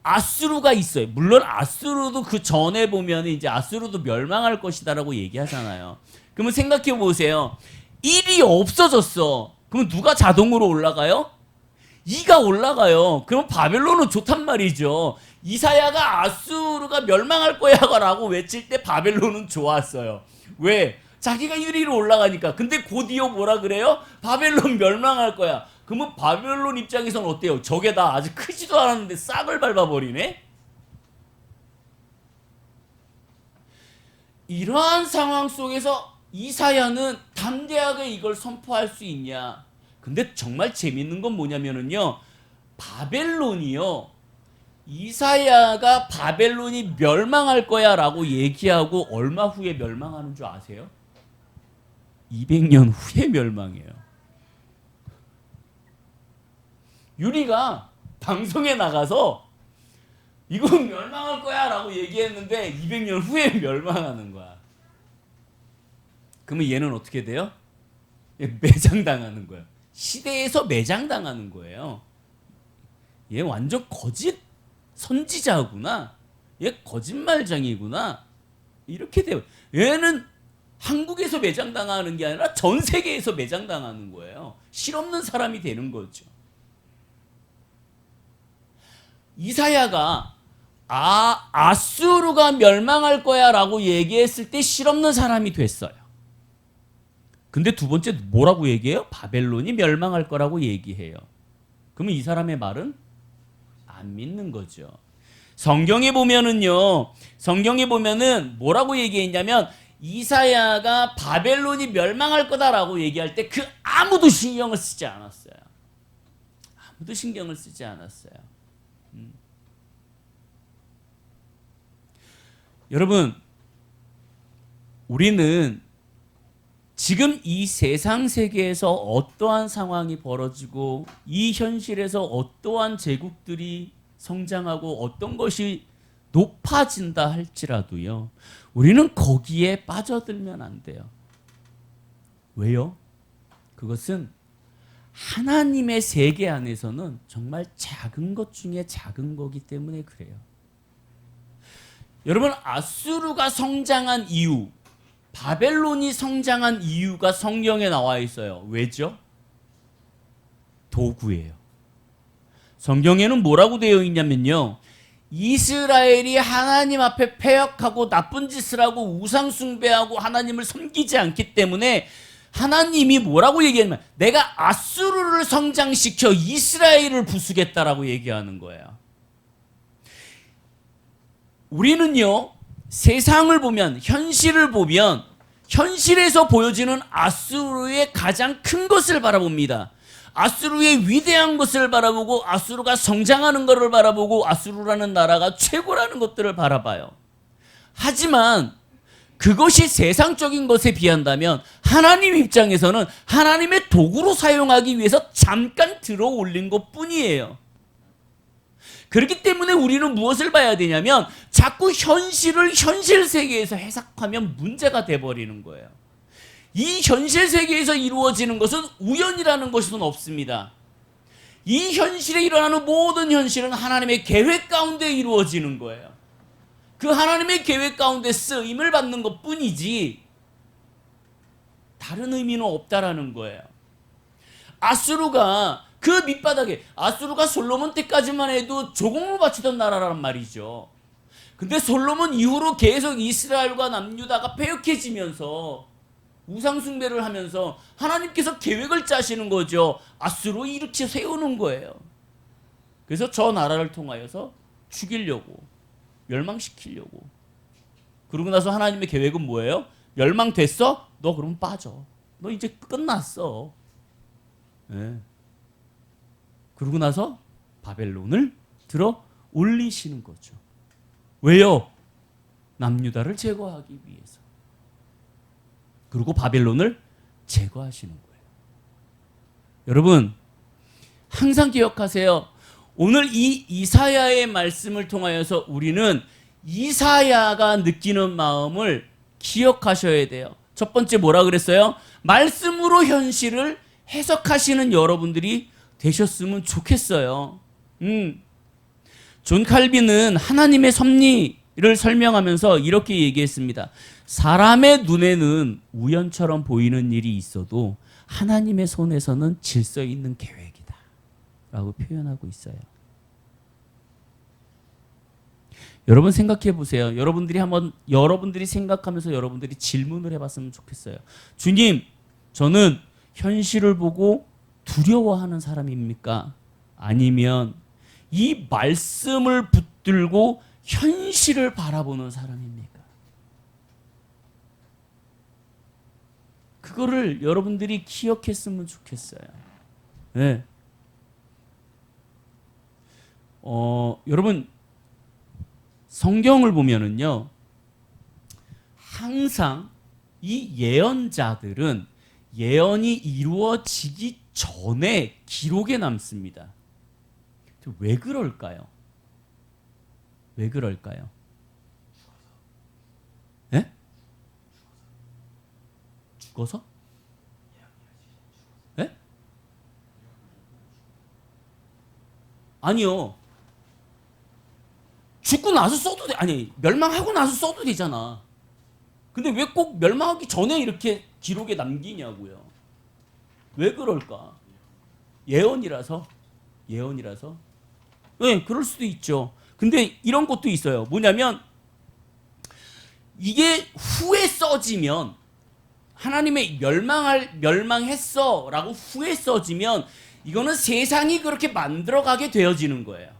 아수르가 있어요. 물론 아수르도 그 전에 보면 이제 아수르도 멸망할 것이다라고 얘기하잖아요. 그러면 생각해 보세요. 1이 없어졌어. 그럼 누가 자동으로 올라가요? 2가 올라가요. 그럼 바벨론은 좋단 말이죠. 이사야가 아수르가 멸망할 거야라고 외칠 때 바벨론은 좋았어요. 왜? 자기가 1위로 올라가니까. 근데 곧이어 뭐라 그래요? 바벨론 멸망할 거야. 그러면 바벨론 입장에서는 어때요? 저게 다 아직 크지도 않았는데 싹을 밟아버리네? 이러한 상황 속에서 이사야는 담대하게 이걸 선포할 수 있냐? 근데 정말 재밌는 건 뭐냐면은요, 바벨론이요, 이사야가 바벨론이 멸망할 거야 라고 얘기하고 얼마 후에 멸망하는 줄 아세요? 200년 후에 멸망해요. 유리가 방송에 나가서 이건 멸망할 거야 라고 얘기했는데 200년 후에 멸망하는 거야. 그러면 얘는 어떻게 돼요? 매장당하는 거야. 시대에서 매장당하는 거예요. 얘 완전 거짓 선지자구나. 얘 거짓말장이구나. 이렇게 돼요. 얘는 한국에서 매장당하는 게 아니라 전 세계에서 매장당하는 거예요. 실없는 사람이 되는 거죠. 이사야가 아수르가 멸망할 거야 라고 얘기했을 때 실없는 사람이 됐어요. 근데 두 번째 뭐라고 얘기해요? 바벨론이 멸망할 거라고 얘기해요. 그러면 이 사람의 말은 안 믿는 거죠. 성경에 보면은요, 성경에 보면은 뭐라고 얘기했냐면 이사야가 바벨론이 멸망할 거다라고 얘기할 때 그 아무도 신경을 쓰지 않았어요. 아무도 신경을 쓰지 않았어요. 여러분, 우리는 지금 이 세상 세계에서 어떠한 상황이 벌어지고 이 현실에서 어떠한 제국들이 성장하고 어떤 것이 높아진다 할지라도요, 우리는 거기에 빠져들면 안 돼요. 왜요? 그것은 하나님의 세계 안에서는 정말 작은 것 중에 작은 거기 때문에 그래요. 여러분, 아수르가 성장한 이유, 바벨론이 성장한 이유가 성경에 나와 있어요. 왜죠? 도구예요. 성경에는 뭐라고 되어 있냐면요, 이스라엘이 하나님 앞에 패역하고 나쁜 짓을 하고 우상 숭배하고 하나님을 섬기지 않기 때문에 하나님이 뭐라고 얘기하냐면 내가 아수르를 성장시켜 이스라엘을 부수겠다라고 얘기하는 거예요. 우리는요, 세상을 보면, 현실을 보면 현실에서 보여지는 아수르의 가장 큰 것을 바라봅니다. 아수르의 위대한 것을 바라보고 아수르가 성장하는 것을 바라보고 아수르라는 나라가 최고라는 것들을 바라봐요. 하지만 그것이 세상적인 것에 비한다면 하나님 입장에서는 하나님의 도구로 사용하기 위해서 잠깐 들어 올린 것뿐이에요. 그렇기 때문에 우리는 무엇을 봐야 되냐면 자꾸 현실을 현실 세계에서 해석하면 문제가 돼버리는 거예요. 이 현실 세계에서 이루어지는 것은 우연이라는 것은 없습니다. 이 현실에 일어나는 모든 현실은 하나님의 계획 가운데 이루어지는 거예요. 그 하나님의 계획 가운데 쓰임을 받는 것뿐이지 다른 의미는 없다라는 거예요. 아수르가 그 밑바닥에, 아수르가 솔로몬 때까지만 해도 조공을 바치던 나라란 말이죠. 근데 솔로몬 이후로 계속 이스라엘과 남유다가 패역해지면서 우상숭배를 하면서 하나님께서 계획을 짜시는 거죠. 아수르 이렇게 세우는 거예요. 그래서 저 나라를 통하여서 죽이려고, 멸망시키려고. 그러고 나서 하나님의 계획은 뭐예요? 멸망됐어? 너 그럼 빠져. 너 이제 끝났어. 네. 그러고 나서 바벨론을 들어 올리시는 거죠. 왜요? 남유다를 제거하기 위해서. 그리고 바벨론을 제거하시는 거예요. 여러분, 항상 기억하세요. 오늘 이 이사야의 말씀을 통하여서 우리는 이사야가 느끼는 마음을 기억하셔야 돼요. 첫 번째 뭐라 그랬어요? 말씀으로 현실을 해석하시는 여러분들이 되셨으면 좋겠어요. 존 칼빈은 하나님의 섭리를 설명하면서 이렇게 얘기했습니다. 사람의 눈에는 우연처럼 보이는 일이 있어도 하나님의 손에서는 질서 있는 계획이다 라고 표현하고 있어요. 여러분 생각해 보세요. 여러분들이 생각하면서 여러분들이 질문을 해봤으면 좋겠어요. 주님, 저는 현실을 보고 두려워하는 사람입니까? 아니면 이 말씀을 붙들고 현실을 바라보는 사람입니까? 그거를 여러분들이 기억했으면 좋겠어요. 네. 여러분 성경을 보면은요, 항상 이 예언자들은 예언이 이루어지기 전에 기록에 남습니다. 왜 그럴까요? 왜 그럴까요? 예? 죽어서? 예? 아니요. 죽고 나서 써도 돼. 아니, 멸망하고 나서 써도 되잖아. 근데 왜 꼭 멸망하기 전에 이렇게 기록에 남기냐고요. 왜 그럴까? 예언이라서. 네, 그럴 수도 있죠. 근데 이런 것도 있어요. 뭐냐면 이게 후에 써지면, 하나님의 멸망했어 라고 후에 써지면 이거는 세상이 그렇게 만들어가게 되어지는 거예요.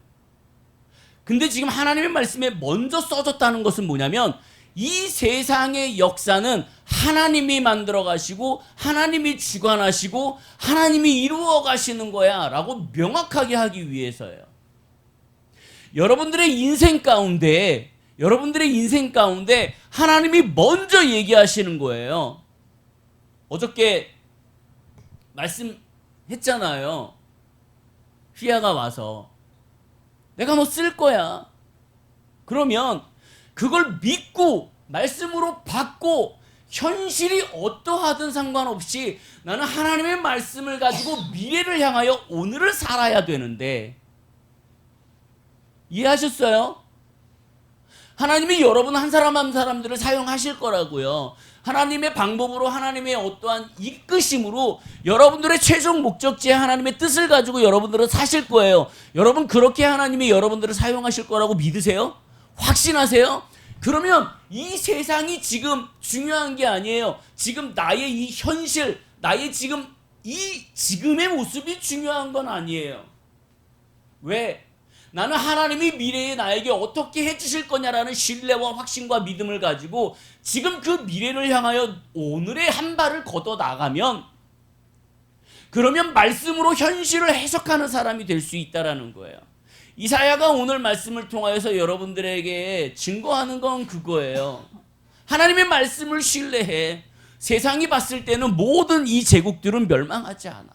근데 지금 하나님의 말씀에 먼저 써졌다는 것은 뭐냐면 이 세상의 역사는 하나님이 만들어 가시고 하나님이 주관하시고 하나님이 이루어 가시는 거야 라고 명확하게 하기 위해서예요. 여러분들의 인생 가운데 하나님이 먼저 얘기하시는 거예요. 어저께 말씀했잖아요. 휘하가 와서 내가 뭐 쓸 거야. 그러면 그걸 믿고 말씀으로 받고 현실이 어떠하든 상관없이 나는 하나님의 말씀을 가지고 미래를 향하여 오늘을 살아야 되는데, 이해하셨어요? 하나님이 여러분 한 사람 한 사람들을 사용하실 거라고요. 하나님의 방법으로, 하나님의 어떠한 이끄심으로 여러분들의 최종 목적지에 하나님의 뜻을 가지고 여러분들은 사실 거예요. 여러분 그렇게 하나님이 여러분들을 사용하실 거라고 믿으세요? 확신하세요? 그러면 이 세상이 지금 중요한 게 아니에요. 지금 나의 이 현실, 나의 지금의 모습이 중요한 건 아니에요. 왜? 나는 하나님이 미래에 나에게 어떻게 해주실 거냐라는 신뢰와 확신과 믿음을 가지고 지금 그 미래를 향하여 오늘의 한 발을 걷어 나가면, 그러면 말씀으로 현실을 해석하는 사람이 될 수 있다라는 거예요. 이사야가 오늘 말씀을 통하여서 여러분들에게 증거하는 건 그거예요. 하나님의 말씀을 신뢰해. 세상이 봤을 때는 모든 이 제국들은 멸망하지 않아.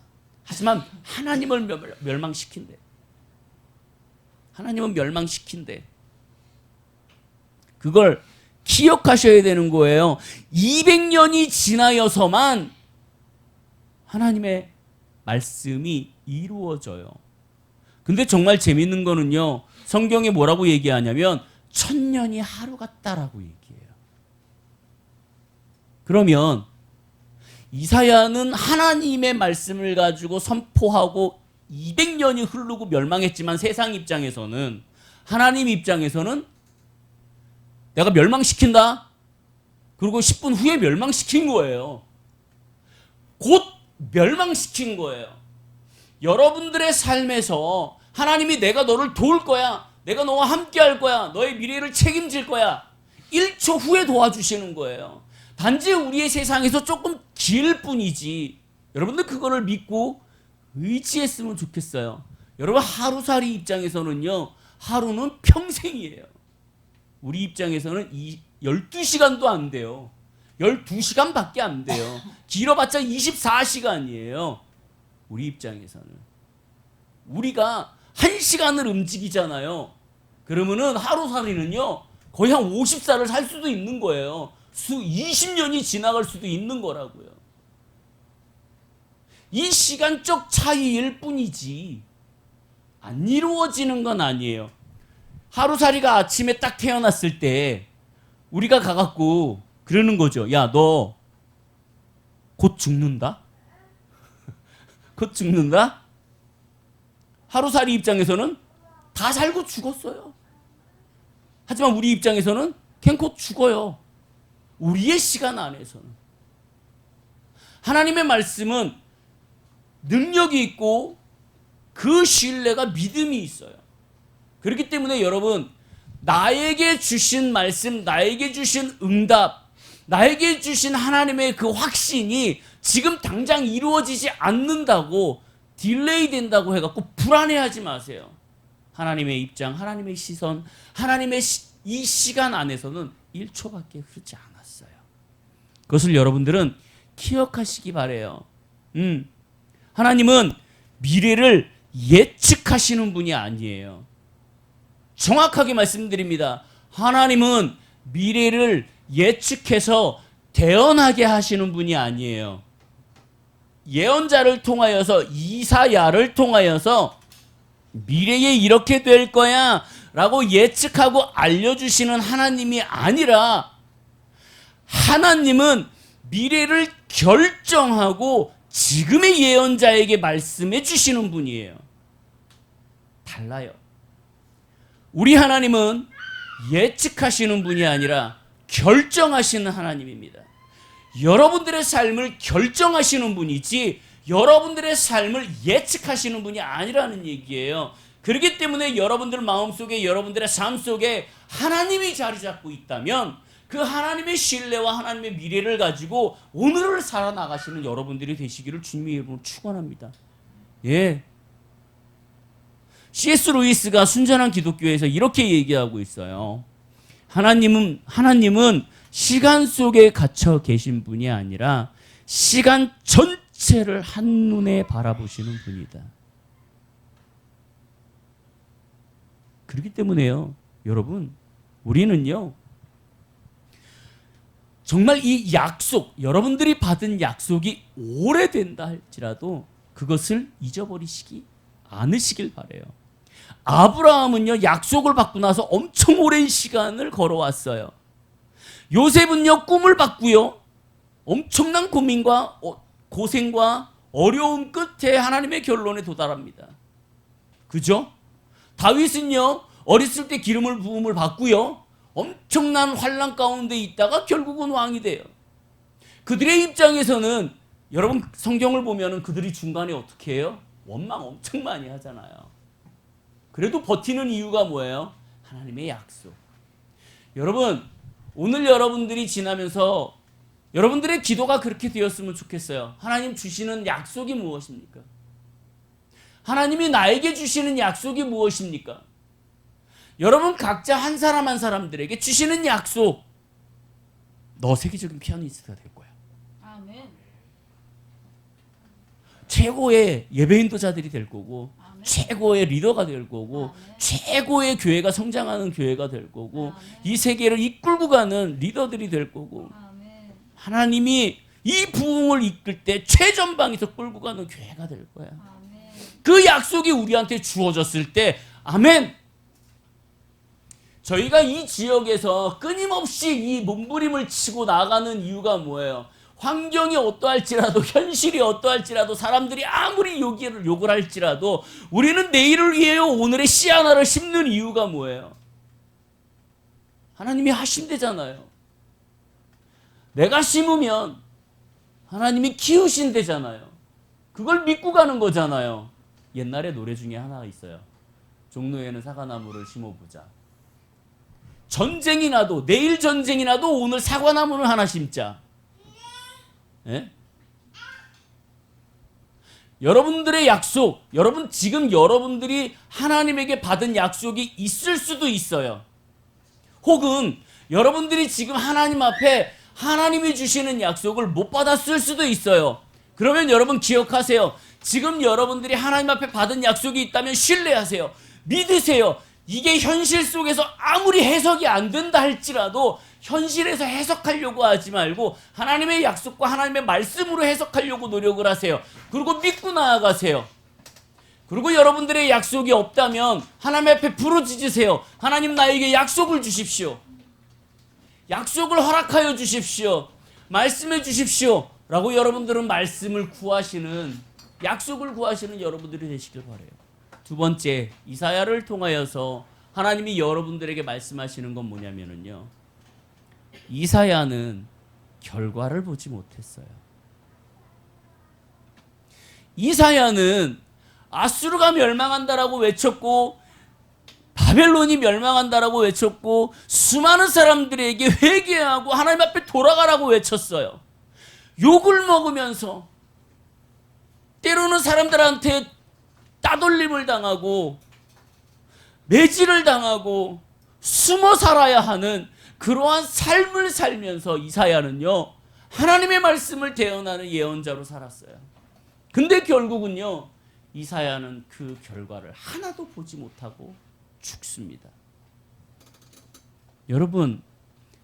하지만 하나님을 멸망시킨대. 하나님은 멸망시킨대. 그걸 기억하셔야 되는 거예요. 200년이 지나여서만 하나님의 말씀이 이루어져요. 근데 정말 재밌는 거는요, 성경에 뭐라고 얘기하냐면 1000년이 하루 같다라고 얘기해요. 그러면 이사야는 하나님의 말씀을 가지고 선포하고 200년이 흐르고 멸망했지만 세상 입장에서는, 하나님 입장에서는 내가 멸망시킨다. 그리고 10분 후에 멸망시킨 거예요. 곧 멸망시킨 거예요. 여러분들의 삶에서 하나님이 내가 너를 도울 거야. 내가 너와 함께 할 거야. 너의 미래를 책임질 거야. 1초 후에 도와주시는 거예요. 단지 우리의 세상에서 조금 길 뿐이지. 여러분들 그거를 믿고 의지했으면 좋겠어요. 여러분 하루살이 입장에서는요, 하루는 평생이에요. 우리 입장에서는 12시간도 안 돼요. 12시간밖에 안 돼요. 길어봤자 24시간이에요. 우리 입장에서는. 우리가 1시간을 움직이잖아요. 그러면은 하루살이는요, 거의 한 50살을 살 수도 있는 거예요. 20년이 지나갈 수도 있는 거라고요. 이 시간적 차이일 뿐이지 안 이루어지는 건 아니에요. 하루살이가 아침에 딱 태어났을 때 우리가 가갖고 그러는 거죠. 야, 너 곧 죽는다? 곧 죽는다? 하루살이 입장에서는 다 살고 죽었어요. 하지만 우리 입장에서는 그냥 곧 죽어요. 우리의 시간 안에서는. 하나님의 말씀은 능력이 있고 그 신뢰가 믿음이 있어요. 그렇기 때문에 여러분, 나에게 주신 말씀, 나에게 주신 응답, 나에게 주신 하나님의 그 확신이 지금 당장 이루어지지 않는다고 딜레이 된다고 해갖고 불안해하지 마세요. 하나님의 입장, 하나님의 시선, 하나님의 이 시간 안에서는 1초밖에 흐르지 않았어요. 그것을 여러분들은 기억하시기 바래요. 하나님은 미래를 예측하시는 분이 아니에요. 정확하게 말씀드립니다. 하나님은 미래를 예측해서 대언하게 하시는 분이 아니에요. 예언자를 통하여서, 이사야를 통하여서 미래에 이렇게 될 거야 라고 예측하고 알려주시는 하나님이 아니라, 하나님은 미래를 결정하고 지금의 예언자에게 말씀해 주시는 분이에요. 달라요. 우리 하나님은 예측하시는 분이 아니라 결정하시는 하나님입니다. 여러분들의 삶을 결정하시는 분이지 여러분들의 삶을 예측하시는 분이 아니라는 얘기예요. 그렇기 때문에 여러분들 마음속에, 여러분들의 삶 속에 하나님이 자리 잡고 있다면 그 하나님의 신뢰와 하나님의 미래를 가지고 오늘을 살아나가시는 여러분들이 되시기를 주님의 이름으로 축원합니다. 예. C.S. 루이스가 순전한 기독교에서 이렇게 얘기하고 있어요. 하나님은 시간 속에 갇혀 계신 분이 아니라 시간 전체를 한눈에 바라보시는 분이다. 그렇기 때문에요, 여러분, 우리는요, 정말 이 약속, 여러분들이 받은 약속이 오래된다 할지라도 그것을 잊어버리시기 않으시길 바라요. 아브라함은요, 약속을 받고 나서 엄청 오랜 시간을 걸어왔어요. 요셉은요, 꿈을 받고요, 엄청난 고민과 고생과 어려움 끝에 하나님의 결론에 도달합니다. 그죠? 다윗은요, 어렸을 때 기름을 부음을 받고요, 엄청난 환난 가운데 있다가 결국은 왕이 돼요. 그들의 입장에서는, 여러분 성경을 보면은 그들이 중간에 어떻게 해요? 원망 엄청 많이 하잖아요. 그래도 버티는 이유가 뭐예요? 하나님의 약속. 여러분, 오늘 여러분들이 지나면서 여러분들의 기도가 그렇게 되었으면 좋겠어요. 하나님 주시는 약속이 무엇입니까? 하나님이 나에게 주시는 약속이 무엇입니까? 여러분 각자 한 사람 한 사람들에게 주시는 약속. 너 세계적인 피아니스트가 될 거야. 아멘. 최고의 예배 인도자들이 될 거고, 아멘. 최고의 리더가 될 거고, 아멘. 최고의 교회가 성장하는 교회가 될 거고, 아멘. 이 세계를 이끌고 가는 리더들이 될 거고, 아멘. 하나님이 이 부흥을 이끌 때 최전방에서 끌고 가는 교회가 될 거야. 아멘. 그 약속이 우리한테 주어졌을 때, 아멘. 저희가 이 지역에서 끊임없이 이 몸부림을 치고 나가는 이유가 뭐예요? 환경이 어떠할지라도, 현실이 어떠할지라도, 사람들이 아무리 욕을 할지라도 우리는 내일을 위해 오늘의 씨 하나를 심는 이유가 뭐예요? 하나님이 하신대잖아요. 내가 심으면 하나님이 키우신대잖아요. 그걸 믿고 가는 거잖아요. 옛날에 노래 중에 하나가 있어요. 종로에는 사과나무를 심어보자. 전쟁이 나도, 내일 전쟁이 나도 오늘 사과나무를 하나 심자. 예? 여러분들의 약속, 지금 여러분들이 하나님에게 받은 약속이 있을 수도 있어요. 혹은 여러분들이 지금 하나님 앞에 하나님이 주시는 약속을 못 받았을 수도 있어요. 그러면 여러분 기억하세요. 지금 여러분들이 하나님 앞에 받은 약속이 있다면 신뢰하세요. 믿으세요. 이게 현실 속에서 아무리 해석이 안 된다 할지라도 현실에서 해석하려고 하지 말고 하나님의 약속과 하나님의 말씀으로 해석하려고 노력을 하세요. 그리고 믿고 나아가세요. 그리고 여러분들의 약속이 없다면 하나님 앞에 부르짖으세요. 하나님, 나에게 약속을 주십시오. 약속을 허락하여 주십시오. 말씀해 주십시오. 라고 여러분들은 말씀을 구하시는, 약속을 구하시는 여러분들이 되시길 바라요. 두 번째, 이사야를 통하여서 하나님이 여러분들에게 말씀하시는 건 뭐냐면요, 이사야는 결과를 보지 못했어요. 이사야는 아수르가 멸망한다라고 외쳤고 바벨론이 멸망한다라고 외쳤고 수많은 사람들에게 회개하고 하나님 앞에 돌아가라고 외쳤어요. 욕을 먹으면서 때로는 사람들한테 따돌림을 당하고 매질을 당하고 숨어 살아야 하는 그러한 삶을 살면서 이사야는요, 하나님의 말씀을 대언하는 예언자로 살았어요. 근데 결국은요, 이사야는 그 결과를 하나도 보지 못하고 죽습니다. 여러분,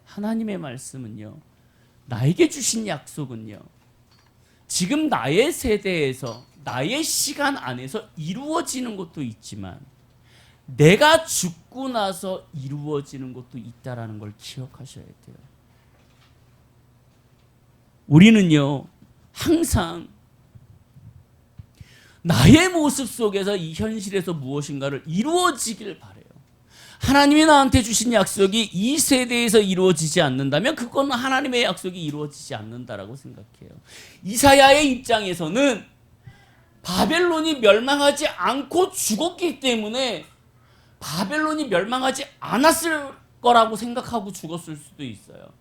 하나님의 말씀은요, 나에게 주신 약속은요, 지금 나의 세대에서 나의 시간 안에서 이루어지는 것도 있지만 내가 죽고 나서 이루어지는 것도 있다라는 걸 기억하셔야 돼요. 우리는요, 항상 나의 모습 속에서 이 현실에서 무엇인가를 이루어지길 바라요. 하나님이 나한테 주신 약속이 이 세대에서 이루어지지 않는다면 그건 하나님의 약속이 이루어지지 않는다라고 생각해요. 이사야의 입장에서는 바벨론이 멸망하지 않고 죽었기 때문에 바벨론이 멸망하지 않았을 거라고 생각하고 죽었을 수도 있어요.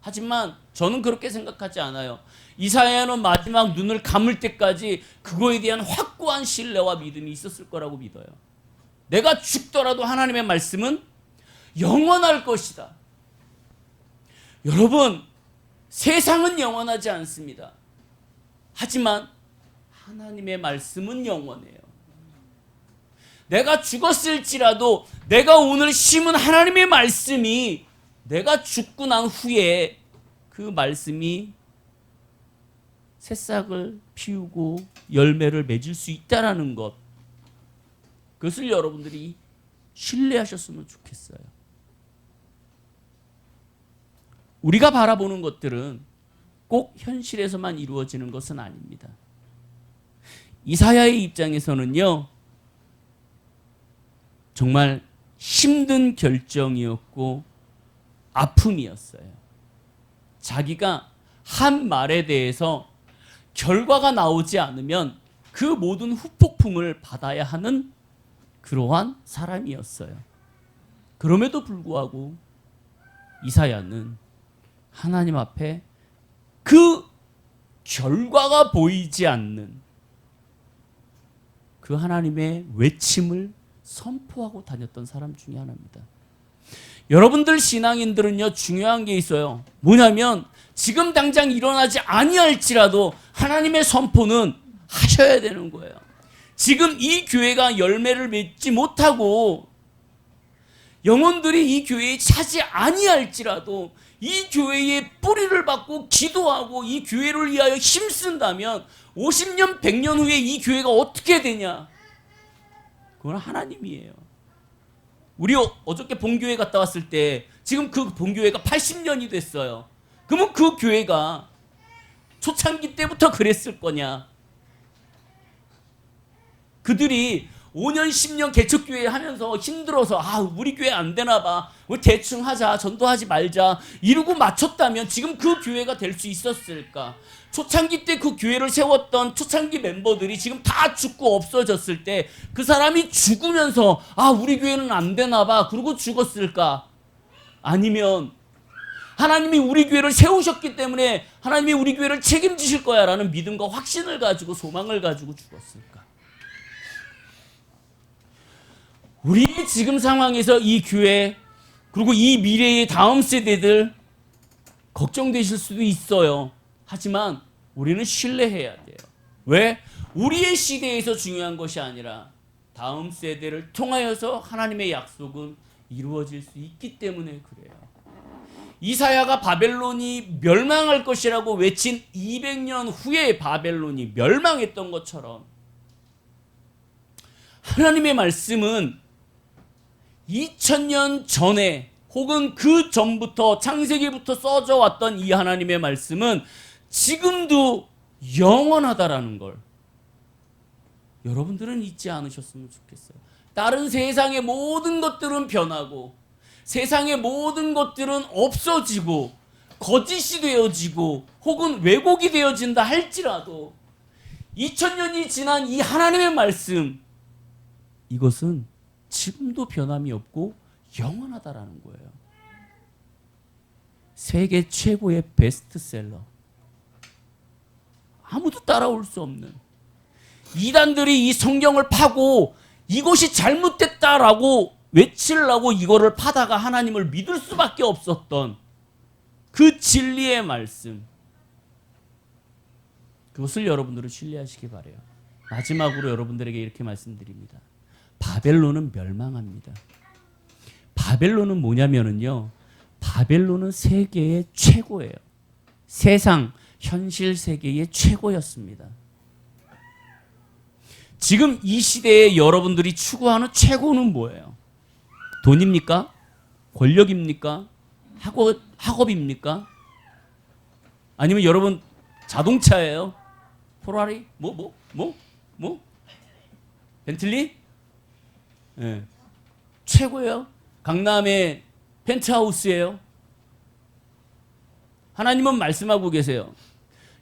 하지만 저는 그렇게 생각하지 않아요. 이사야는 마지막 눈을 감을 때까지 그거에 대한 확고한 신뢰와 믿음이 있었을 거라고 믿어요. 내가 죽더라도 하나님의 말씀은 영원할 것이다. 여러분, 세상은 영원하지 않습니다. 하지만 하나님의 말씀은 영원해요. 내가 죽었을지라도 내가 오늘 심은 하나님의 말씀이 내가 죽고 난 후에 그 말씀이 새싹을 피우고 열매를 맺을 수 있다라는 것, 그것을 여러분들이 신뢰하셨으면 좋겠어요. 우리가 바라보는 것들은 꼭 현실에서만 이루어지는 것은 아닙니다. 이사야의 입장에서는요, 정말 힘든 결정이었고 아픔이었어요. 자기가 한 말에 대해서 결과가 나오지 않으면 그 모든 후폭풍을 받아야 하는 그러한 사람이었어요. 그럼에도 불구하고 이사야는 하나님 앞에 그 결과가 보이지 않는 그 하나님의 외침을 선포하고 다녔던 사람 중에 하나입니다. 여러분들 신앙인들은요, 중요한 게 있어요. 뭐냐면 지금 당장 일어나지 아니할지라도 하나님의 선포는 하셔야 되는 거예요. 지금 이 교회가 열매를 맺지 못하고 영혼들이 이 교회에 차지 아니할지라도 이 교회의 뿌리를 받고 기도하고 이 교회를 위하여 힘쓴다면 50년, 100년 후에 이 교회가 어떻게 되냐? 그건 하나님이에요. 우리 어저께 본교회 갔다 왔을 때 지금 그 본교회가 80년이 됐어요. 그러면 그 교회가 초창기 때부터 그랬을 거냐? 그들이 5년, 10년 개척교회 하면서 힘들어서 우리 교회 안 되나 봐. 우리 대충 하자. 전도하지 말자. 이러고 맞췄다면 지금 그 교회가 될 수 있었을까? 초창기 때 그 교회를 세웠던 초창기 멤버들이 지금 다 죽고 없어졌을 때 그 사람이 죽으면서 우리 교회는 안 되나 봐. 그러고 죽었을까? 아니면 하나님이 우리 교회를 세우셨기 때문에 하나님이 우리 교회를 책임지실 거야 라는 믿음과 확신을 가지고 소망을 가지고 죽었을까? 우리의 지금 상황에서 이 교회 그리고 이 미래의 다음 세대들 걱정되실 수도 있어요. 하지만 우리는 신뢰해야 돼요. 왜? 우리의 시대에서 중요한 것이 아니라 다음 세대를 통하여서 하나님의 약속은 이루어질 수 있기 때문에 그래요. 이사야가 바벨론이 멸망할 것이라고 외친 200년 후에 바벨론이 멸망했던 것처럼 하나님의 말씀은 2000년 전에 혹은 그 전부터 창세기부터 써져 왔던 이 하나님의 말씀은 지금도 영원하다라는 걸 여러분들은 잊지 않으셨으면 좋겠어요. 다른 세상의 모든 것들은 변하고 세상의 모든 것들은 없어지고 거짓이 되어지고 혹은 왜곡이 되어진다 할지라도 2000년이 지난 이 하나님의 말씀, 이것은 지금도 변함이 없고 영원하다라는 거예요. 세계 최고의 베스트셀러, 아무도 따라올 수 없는, 이단들이 이 성경을 파고 이것이 잘못됐다라고 외치려고 이거를 파다가 하나님을 믿을 수밖에 없었던 그 진리의 말씀, 그것을 여러분들은 신뢰하시기 바라요. 마지막으로 여러분들에게 이렇게 말씀드립니다. 바벨론은 멸망합니다. 바벨론은 뭐냐면요, 바벨론은 세계의 최고예요. 세상 현실 세계의 최고였습니다. 지금 이 시대에 여러분들이 추구하는 최고는 뭐예요? 돈입니까? 권력입니까? 학업입니까? 아니면 여러분 자동차예요? 포라리? 벤틀리? 네. 최고예요? 강남의 펜트하우스예요? 하나님은 말씀하고 계세요.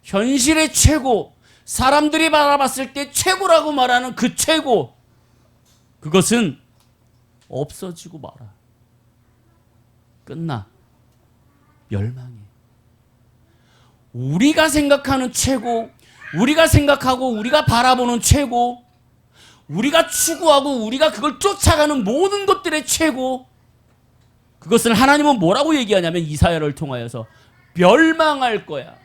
현실의 최고, 사람들이 바라봤을 때 최고라고 말하는 그 최고, 그것은 없어지고 말아. 끝나. 멸망해. 우리가 생각하는 최고, 우리가 생각하고 우리가 바라보는 최고, 우리가 추구하고 우리가 그걸 쫓아가는 모든 것들의 최고, 그것을 하나님은 뭐라고 얘기하냐면 이사야를 통하여서 멸망할 거야.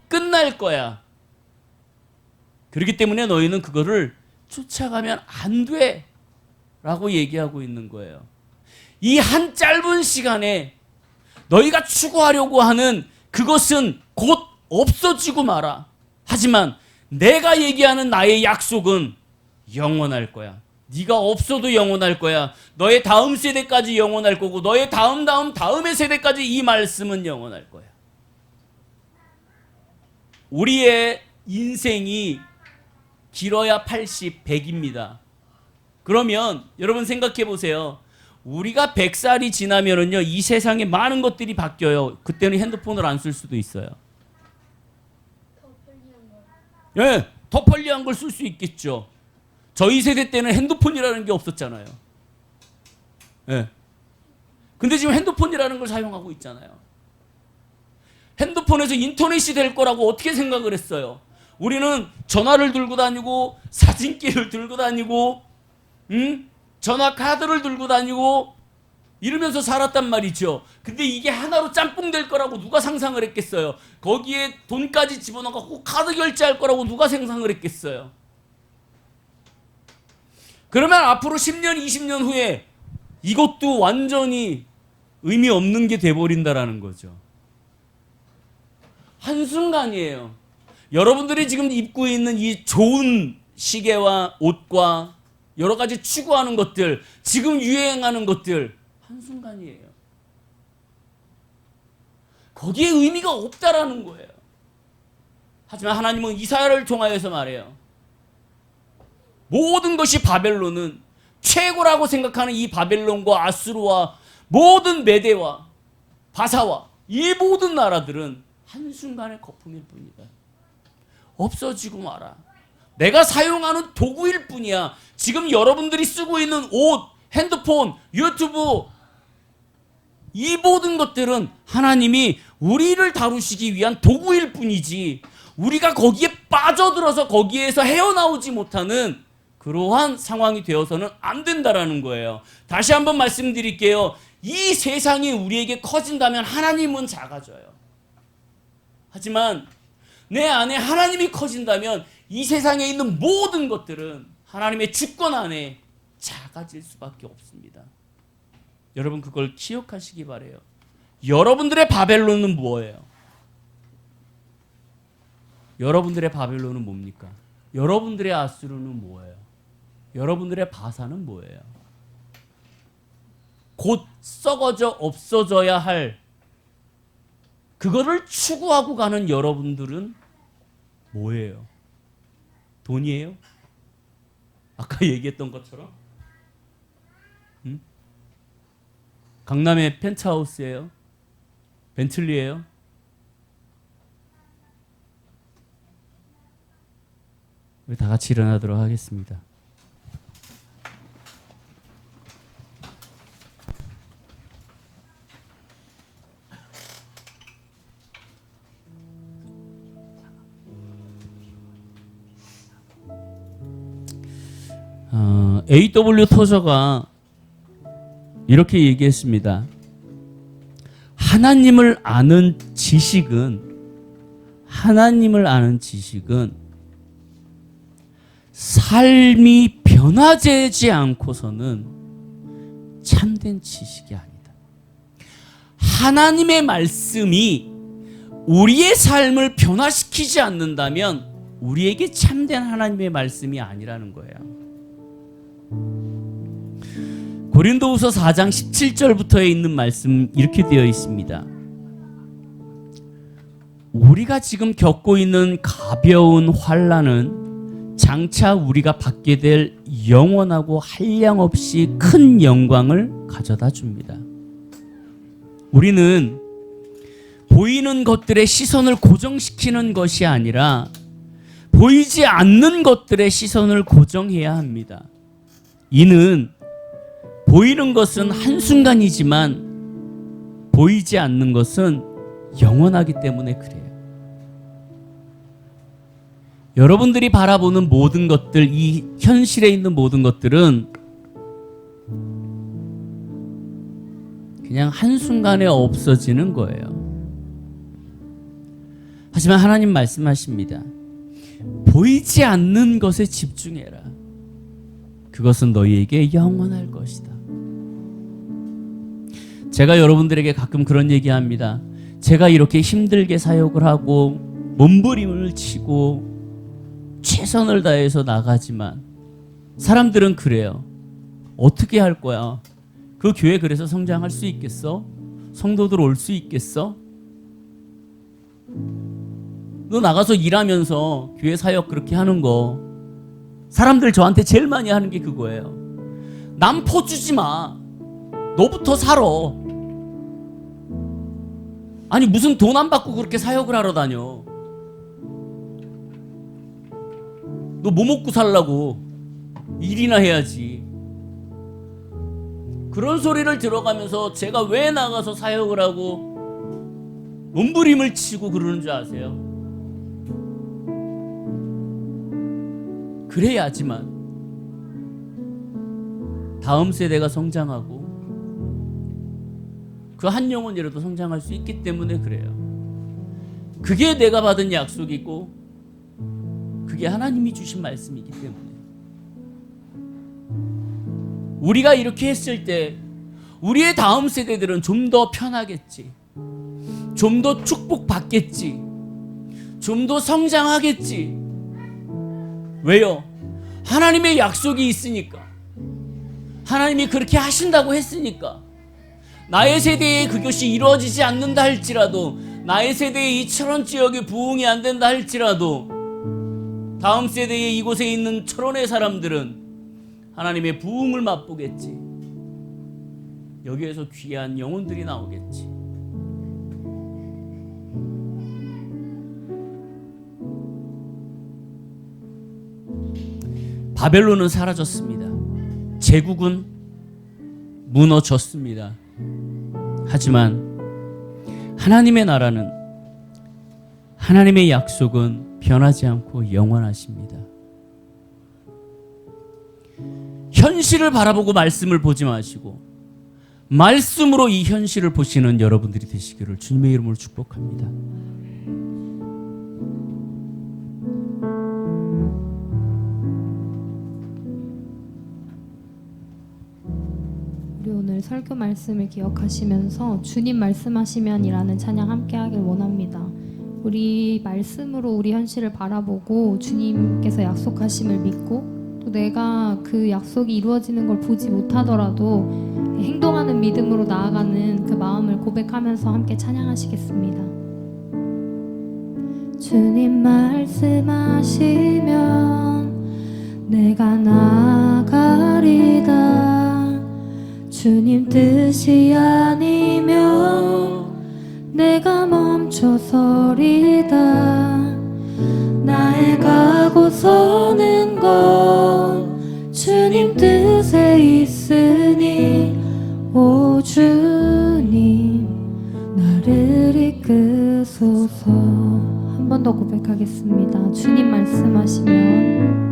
끝날 거야. 그렇기 때문에 너희는 그거를 쫓아가면 안 돼 라고 얘기하고 있는 거예요. 이 한 짧은 시간에 너희가 추구하려고 하는 그것은 곧 없어지고 마라. 하지만 내가 얘기하는 나의 약속은 영원할 거야. 네가 없어도 영원할 거야. 너의 다음 세대까지 영원할 거고 너의 다음의 세대까지 이 말씀은 영원할 거야. 우리의 인생이 길어야 80, 100입니다. 그러면 여러분 생각해 보세요. 우리가 100살이 지나면은요, 이 세상에 많은 것들이 바뀌어요. 그때는 핸드폰을 안 쓸 수도 있어요. 예, 더 편리한 걸 쓸 수 있겠죠. 저희 세대 때는 핸드폰이라는 게 없었잖아요. 예. 근데 지금 핸드폰이라는 걸 사용하고 있잖아요. 핸드폰에서 인터넷이 될 거라고 어떻게 생각을 했어요? 우리는 전화를 들고 다니고 사진기를 들고 다니고 전화 카드를 들고 다니고 이러면서 살았단 말이죠. 근데 이게 하나로 짬뽕 될 거라고 누가 상상을 했겠어요? 거기에 돈까지 집어넣고 카드 결제할 거라고 누가 상상을 했겠어요? 그러면 앞으로 10년, 20년 후에 이것도 완전히 의미 없는 게 돼버린다라는 거죠. 한순간이에요. 여러분들이 지금 입고 있는 이 좋은 시계와 옷과 여러 가지 추구하는 것들, 지금 유행하는 것들, 한순간이에요. 거기에 의미가 없다라는 거예요. 하지만 하나님은 이사야를 통하여서 말해요. 모든 것이 바벨론은 최고라고 생각하는 이 바벨론과 아수르와 모든 메대와 바사와 이 모든 나라들은 한순간의 거품일 뿐이다. 없어지고 마라. 내가 사용하는 도구일 뿐이야. 지금 여러분들이 쓰고 있는 옷, 핸드폰, 유튜브, 이 모든 것들은 하나님이 우리를 다루시기 위한 도구일 뿐이지, 우리가 거기에 빠져들어서 거기에서 헤어나오지 못하는 그러한 상황이 되어서는 안 된다라는 거예요. 다시 한번 말씀드릴게요. 이 세상이 우리에게 커진다면 하나님은 작아져요. 하지만 내 안에 하나님이 커진다면 이 세상에 있는 모든 것들은 하나님의 주권 안에 작아질 수밖에 없습니다. 여러분 그걸 기억하시기 바라요. 여러분들의 바벨론은 뭐예요? 여러분들의 바벨론은 뭡니까? 여러분들의 아수르는 뭐예요? 여러분들의 바사는 뭐예요? 곧 썩어져 없어져야 할 그거를 추구하고 가는 여러분들은 뭐예요? 돈이에요? 아까 얘기했던 것처럼? 강남의 펜트하우스예요? 벤틀리예요? 우리 다 같이 일어나도록 하겠습니다. A.W. 토저가 이렇게 얘기했습니다. 하나님을 아는 지식은 삶이 변화되지 않고서는 참된 지식이 아니다. 하나님의 말씀이 우리의 삶을 변화시키지 않는다면 우리에게 참된 하나님의 말씀이 아니라는 거예요. 고린도후서 4장 17절부터에 있는 말씀 이렇게 되어 있습니다. 우리가 지금 겪고 있는 가벼운 환난은 장차 우리가 받게 될 영원하고 한량없이 큰 영광을 가져다 줍니다. 우리는 보이는 것들의 시선을 고정시키는 것이 아니라 보이지 않는 것들의 시선을 고정해야 합니다. 이는 보이는 것은 한순간이지만 보이지 않는 것은 영원하기 때문에 그래요. 여러분들이 바라보는 모든 것들, 이 현실에 있는 모든 것들은 그냥 한순간에 없어지는 거예요. 하지만 하나님 말씀하십니다. 보이지 않는 것에 집중해라. 그것은 너희에게 영원할 것이다. 제가 여러분들에게 가끔 그런 얘기합니다. 제가 이렇게 힘들게 사역을 하고 몸부림을 치고 최선을 다해서 나가지만 사람들은 그래요. 어떻게 할 거야? 그 교회 그래서 성장할 수 있겠어? 성도들 올 수 있겠어? 너 나가서 일하면서 교회 사역 그렇게 하는 거 사람들 저한테 제일 많이 하는 게 그거예요. 남 퍼주지 마. 너부터 살아. 아니 무슨 돈 안 받고 그렇게 사역을 하러 다녀. 너 뭐 먹고 살라고. 일이나 해야지. 그런 소리를 들어가면서 제가 왜 나가서 사역을 하고 몸부림을 치고 그러는 줄 아세요? 그래야지만 다음 세대가 성장하고 그 한 영혼이라도 성장할 수 있기 때문에 그래요. 그게 내가 받은 약속이고 그게 하나님이 주신 말씀이기 때문에 우리가 이렇게 했을 때 우리의 다음 세대들은 좀 더 편하겠지, 좀 더 축복받겠지, 좀 더 성장하겠지. 왜요? 하나님의 약속이 있으니까. 하나님이 그렇게 하신다고 했으니까. 나의 세대에 그것이 이루어지지 않는다 할지라도, 나의 세대에 이 철원 지역이 부흥이 안 된다 할지라도 다음 세대에 이곳에 있는 철원의 사람들은 하나님의 부흥을 맛보겠지. 여기에서 귀한 영혼들이 나오겠지. 바벨론은 사라졌습니다. 제국은 무너졌습니다. 하지만 하나님의 나라는, 하나님의 약속은 변하지 않고 영원하십니다. 현실을 바라보고 말씀을 보지 마시고 말씀으로 이 현실을 보시는 여러분들이 되시기를 주님의 이름으로 축복합니다. 우리 오늘 설교 말씀을 기억하시면서 주님 말씀하시면이라는 찬양 함께 하길 원합니다. 우리 말씀으로 우리 현실을 바라보고 주님께서 약속하심을 믿고 또 내가 그 약속이 이루어지는 걸 보지 못하더라도 행동하는 믿음으로 나아가는 그 마음을 고백하면서 함께 찬양하시겠습니다. 주님 말씀하시면 내가 나가리다. 주님 뜻이 아니면 내가 멈춰서리다. 나의 가고 서는 건 주님 뜻에 있으니 오 주님 나를 이끄소서. 한 번 더 고백하겠습니다. 주님 말씀하시면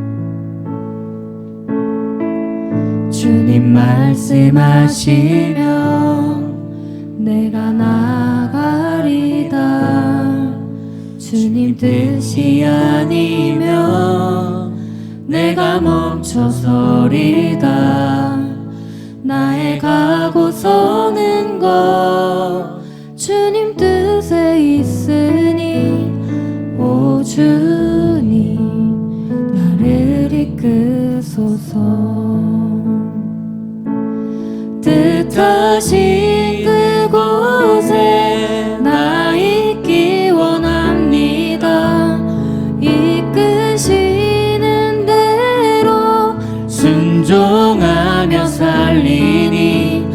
주님 말씀하시면 내가 나가리다. 주님 뜻이 아니면 내가 멈춰서리다. 나의 가고 서는 것 주님 뜻에 있으니 오 주님 나를 이끄소서. 뜻하신 그곳에 나 있기 원합니다. 이끄시는 대로 순종하며 살리니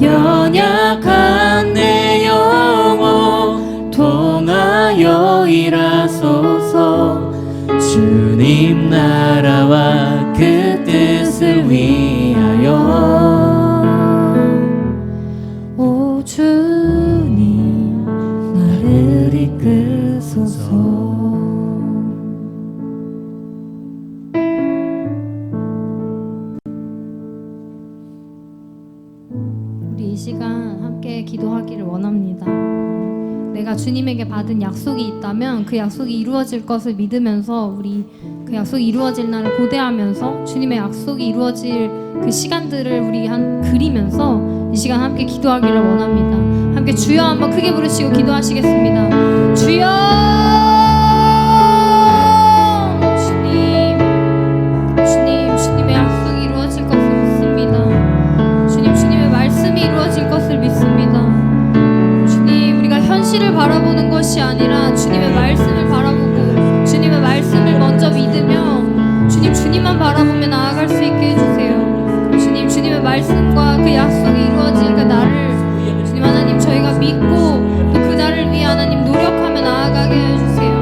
연약한 내 영혼 통하여 일하소서. 주님 나라와 그 뜻을 위하여 오 주님 나를 이끄소서. 우리 이 시간 함께 기도하기를 원합니다. 내가 주님에게 받은 약속이 있다면 그 약속이 이루어질 것을 믿으면서 우리 그 약속이 이루어질 날을 고대하면서 주님의 약속이 이루어질 그 시간들을 우리 그리면서 이 시간 함께 기도하기를 원합니다. 함께 주여 한번 크게 부르시고 기도하시겠습니다. 주여! 주님의 약속이 이루어질 것을 믿습니다. 주님의 말씀이 이루어질 것을 믿습니다. 주님, 우리가 현실을 바라보는 것이 아니라 주님의 말씀을 바라보고 주님의 말씀을 먼저 믿으며 주님만 바라보며 나아갈 수 있게 해주세요. 주님의 말씀과 그 약속이 이루어질 그 날을 주님 하나님 저희가 믿고 또 그 날을 위해 하나님 노력하며 나아가게 해주세요.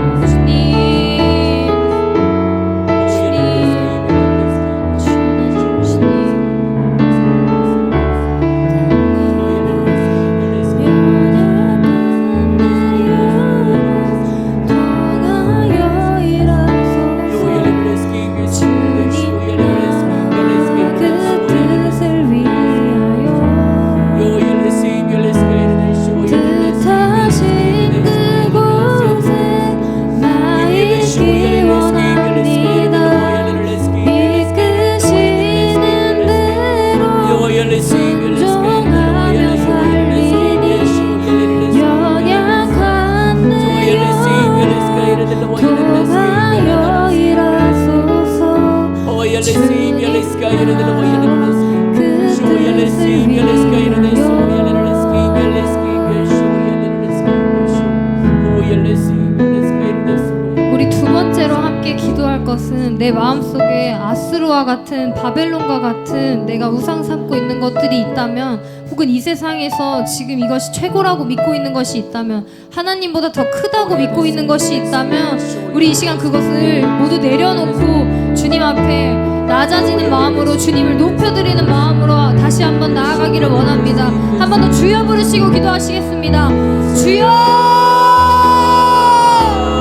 우리 두 번째로 함께 기도할 것은 내 마음속에 아스루와 같은 바벨론과 같은 내가 우상 삼고 있는 것들이 있다면 혹은 이 세상에서 지금 이것이 최고라고 믿고 있는 것이 있다면 하나님보다 더 크다고 믿고 있는 것이 있다면 우리 이 시간 그것을 모두 내려놓고 주님 앞에 낮아지는 마음으로 주님을 높여드리는 마음으로 다시 한번 나아가기를 원합니다. 한 번 더 주여 부르시고 기도하시겠습니다. 주여!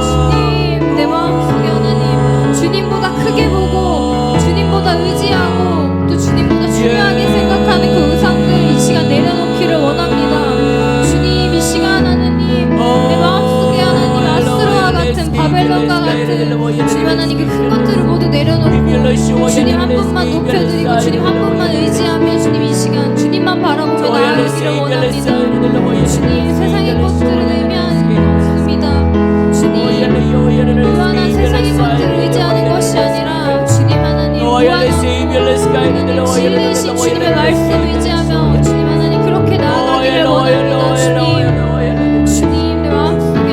주님, 내 마음속에 하나님 주님보다 크게 보고 주님보다 의지하고 또 주님보다 중요하게 생각하는 그 의상들 이 시간 내려놓기를 원합니다. 주님, 이 시간 하나님 내 마음속에 하나님 아스루와 같은 바벨론과 같은 주님 하나님 그 큰 것들을 모두 내려놓고 주님 한 분만 높여드리고 주님 한 분만 의지하며 주님 이 시간 주님만 바라보며 나아가기를 원합니다. 주님, 세상의 것들은 의미하는 게 없습니다. 주님, 무한한 세상의 것들을 의지하는 것이 아니라 주님 하나님 무한 하나님 진리이신 주님의 말씀 의지하며 주님 하나님 그렇게 나아가기를 원합니다. 주님 내 마음속에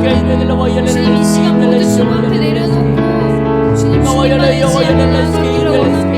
하나님 주님 이 시간 모든 주님 앞에 내려놓고 주님 주님만 의지하며 나아가기를 원합니다.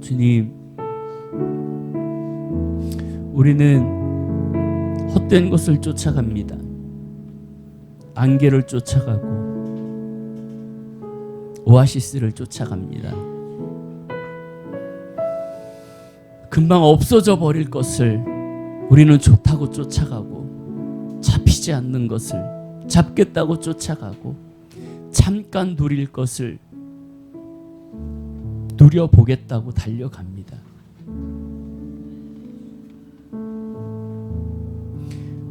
주님, 우리는 헛된 것을 쫓아갑니다. 안개를 쫓아가고 오아시스를 쫓아갑니다. 금방 없어져 버릴 것을 우리는 좋다고 쫓아가고, 잡히지 않는 것을 잡겠다고 쫓아가고, 잠깐 누릴 것을 누려보겠다고 달려갑니다.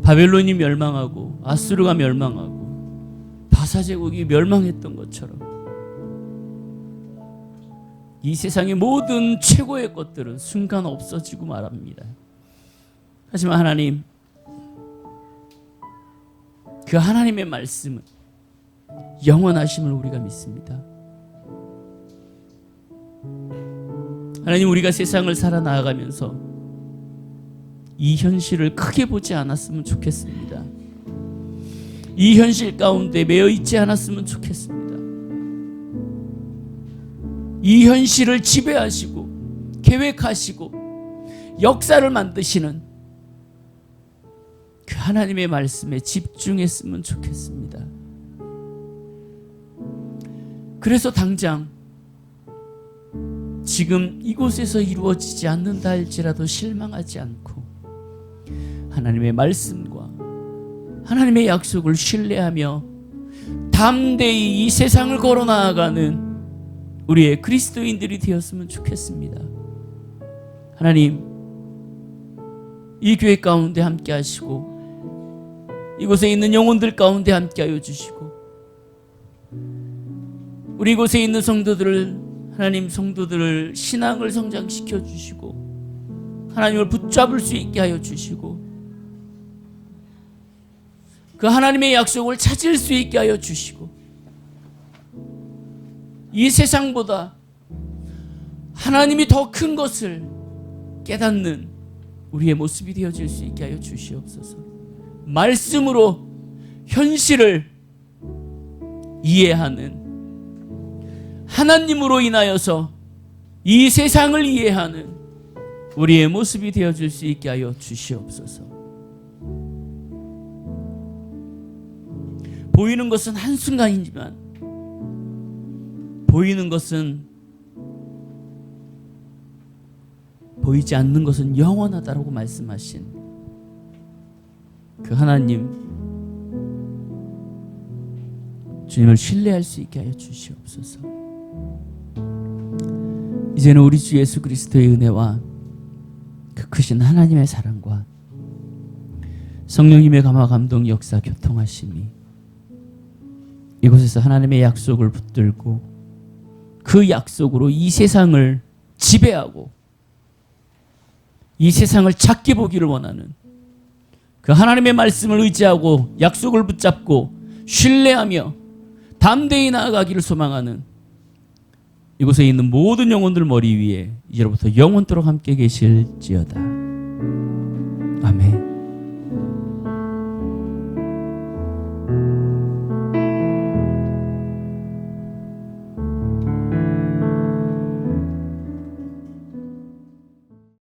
바벨론이 멸망하고 아수르가 멸망하고 바사 제국이 멸망했던 것처럼 이 세상의 모든 최고의 것들은 순간 없어지고 말합니다. 하지만 하나님, 그 하나님의 말씀은 영원하심을 우리가 믿습니다. 하나님, 우리가 세상을 살아나가면서 이 현실을 크게 보지 않았으면 좋겠습니다. 이 현실 가운데 매여 있지 않았으면 좋겠습니다. 이 현실을 지배하시고 계획하시고 역사를 만드시는 그 하나님의 말씀에 집중했으면 좋겠습니다. 그래서 당장 지금 이곳에서 이루어지지 않는다 할지라도 실망하지 않고 하나님의 말씀과 하나님의 약속을 신뢰하며 담대히 이 세상을 걸어 나아가는 우리의 그리스도인들이 되었으면 좋겠습니다. 하나님, 이 교회 가운데 함께 하시고 이곳에 있는 영혼들 가운데 함께 하여 주시고 우리 이곳에 있는 성도들을 하나님 성도들을 신앙을 성장시켜 주시고 하나님을 붙잡을 수 있게 하여 주시고 그 하나님의 약속을 찾을 수 있게 하여 주시고 이 세상보다 하나님이 더 큰 것을 깨닫는 우리의 모습이 되어질 수 있게 하여 주시옵소서. 말씀으로 현실을 이해하는 하나님으로 인하여서 이 세상을 이해하는 우리의 모습이 되어질 수 있게 하여 주시옵소서. 보이는 것은 한순간이지만 보이는 것은 보이지 않는 것은 영원하다라고 말씀하신 그 하나님 주님을 신뢰할 수 있게 하여 주시옵소서. 이제는 우리 주 예수 그리스도의 은혜와 그 크신 하나님의 사랑과 성령님의 감화 감동 역사 교통하심이 이곳에서 하나님의 약속을 붙들고 그 약속으로 이 세상을 지배하고 이 세상을 작게 보기를 원하는 그 하나님의 말씀을 의지하고 약속을 붙잡고 신뢰하며 담대히 나아가기를 소망하는 이곳에 있는 모든 영혼들 머리 위에 이제로부터 영원토록 함께 계실지어다.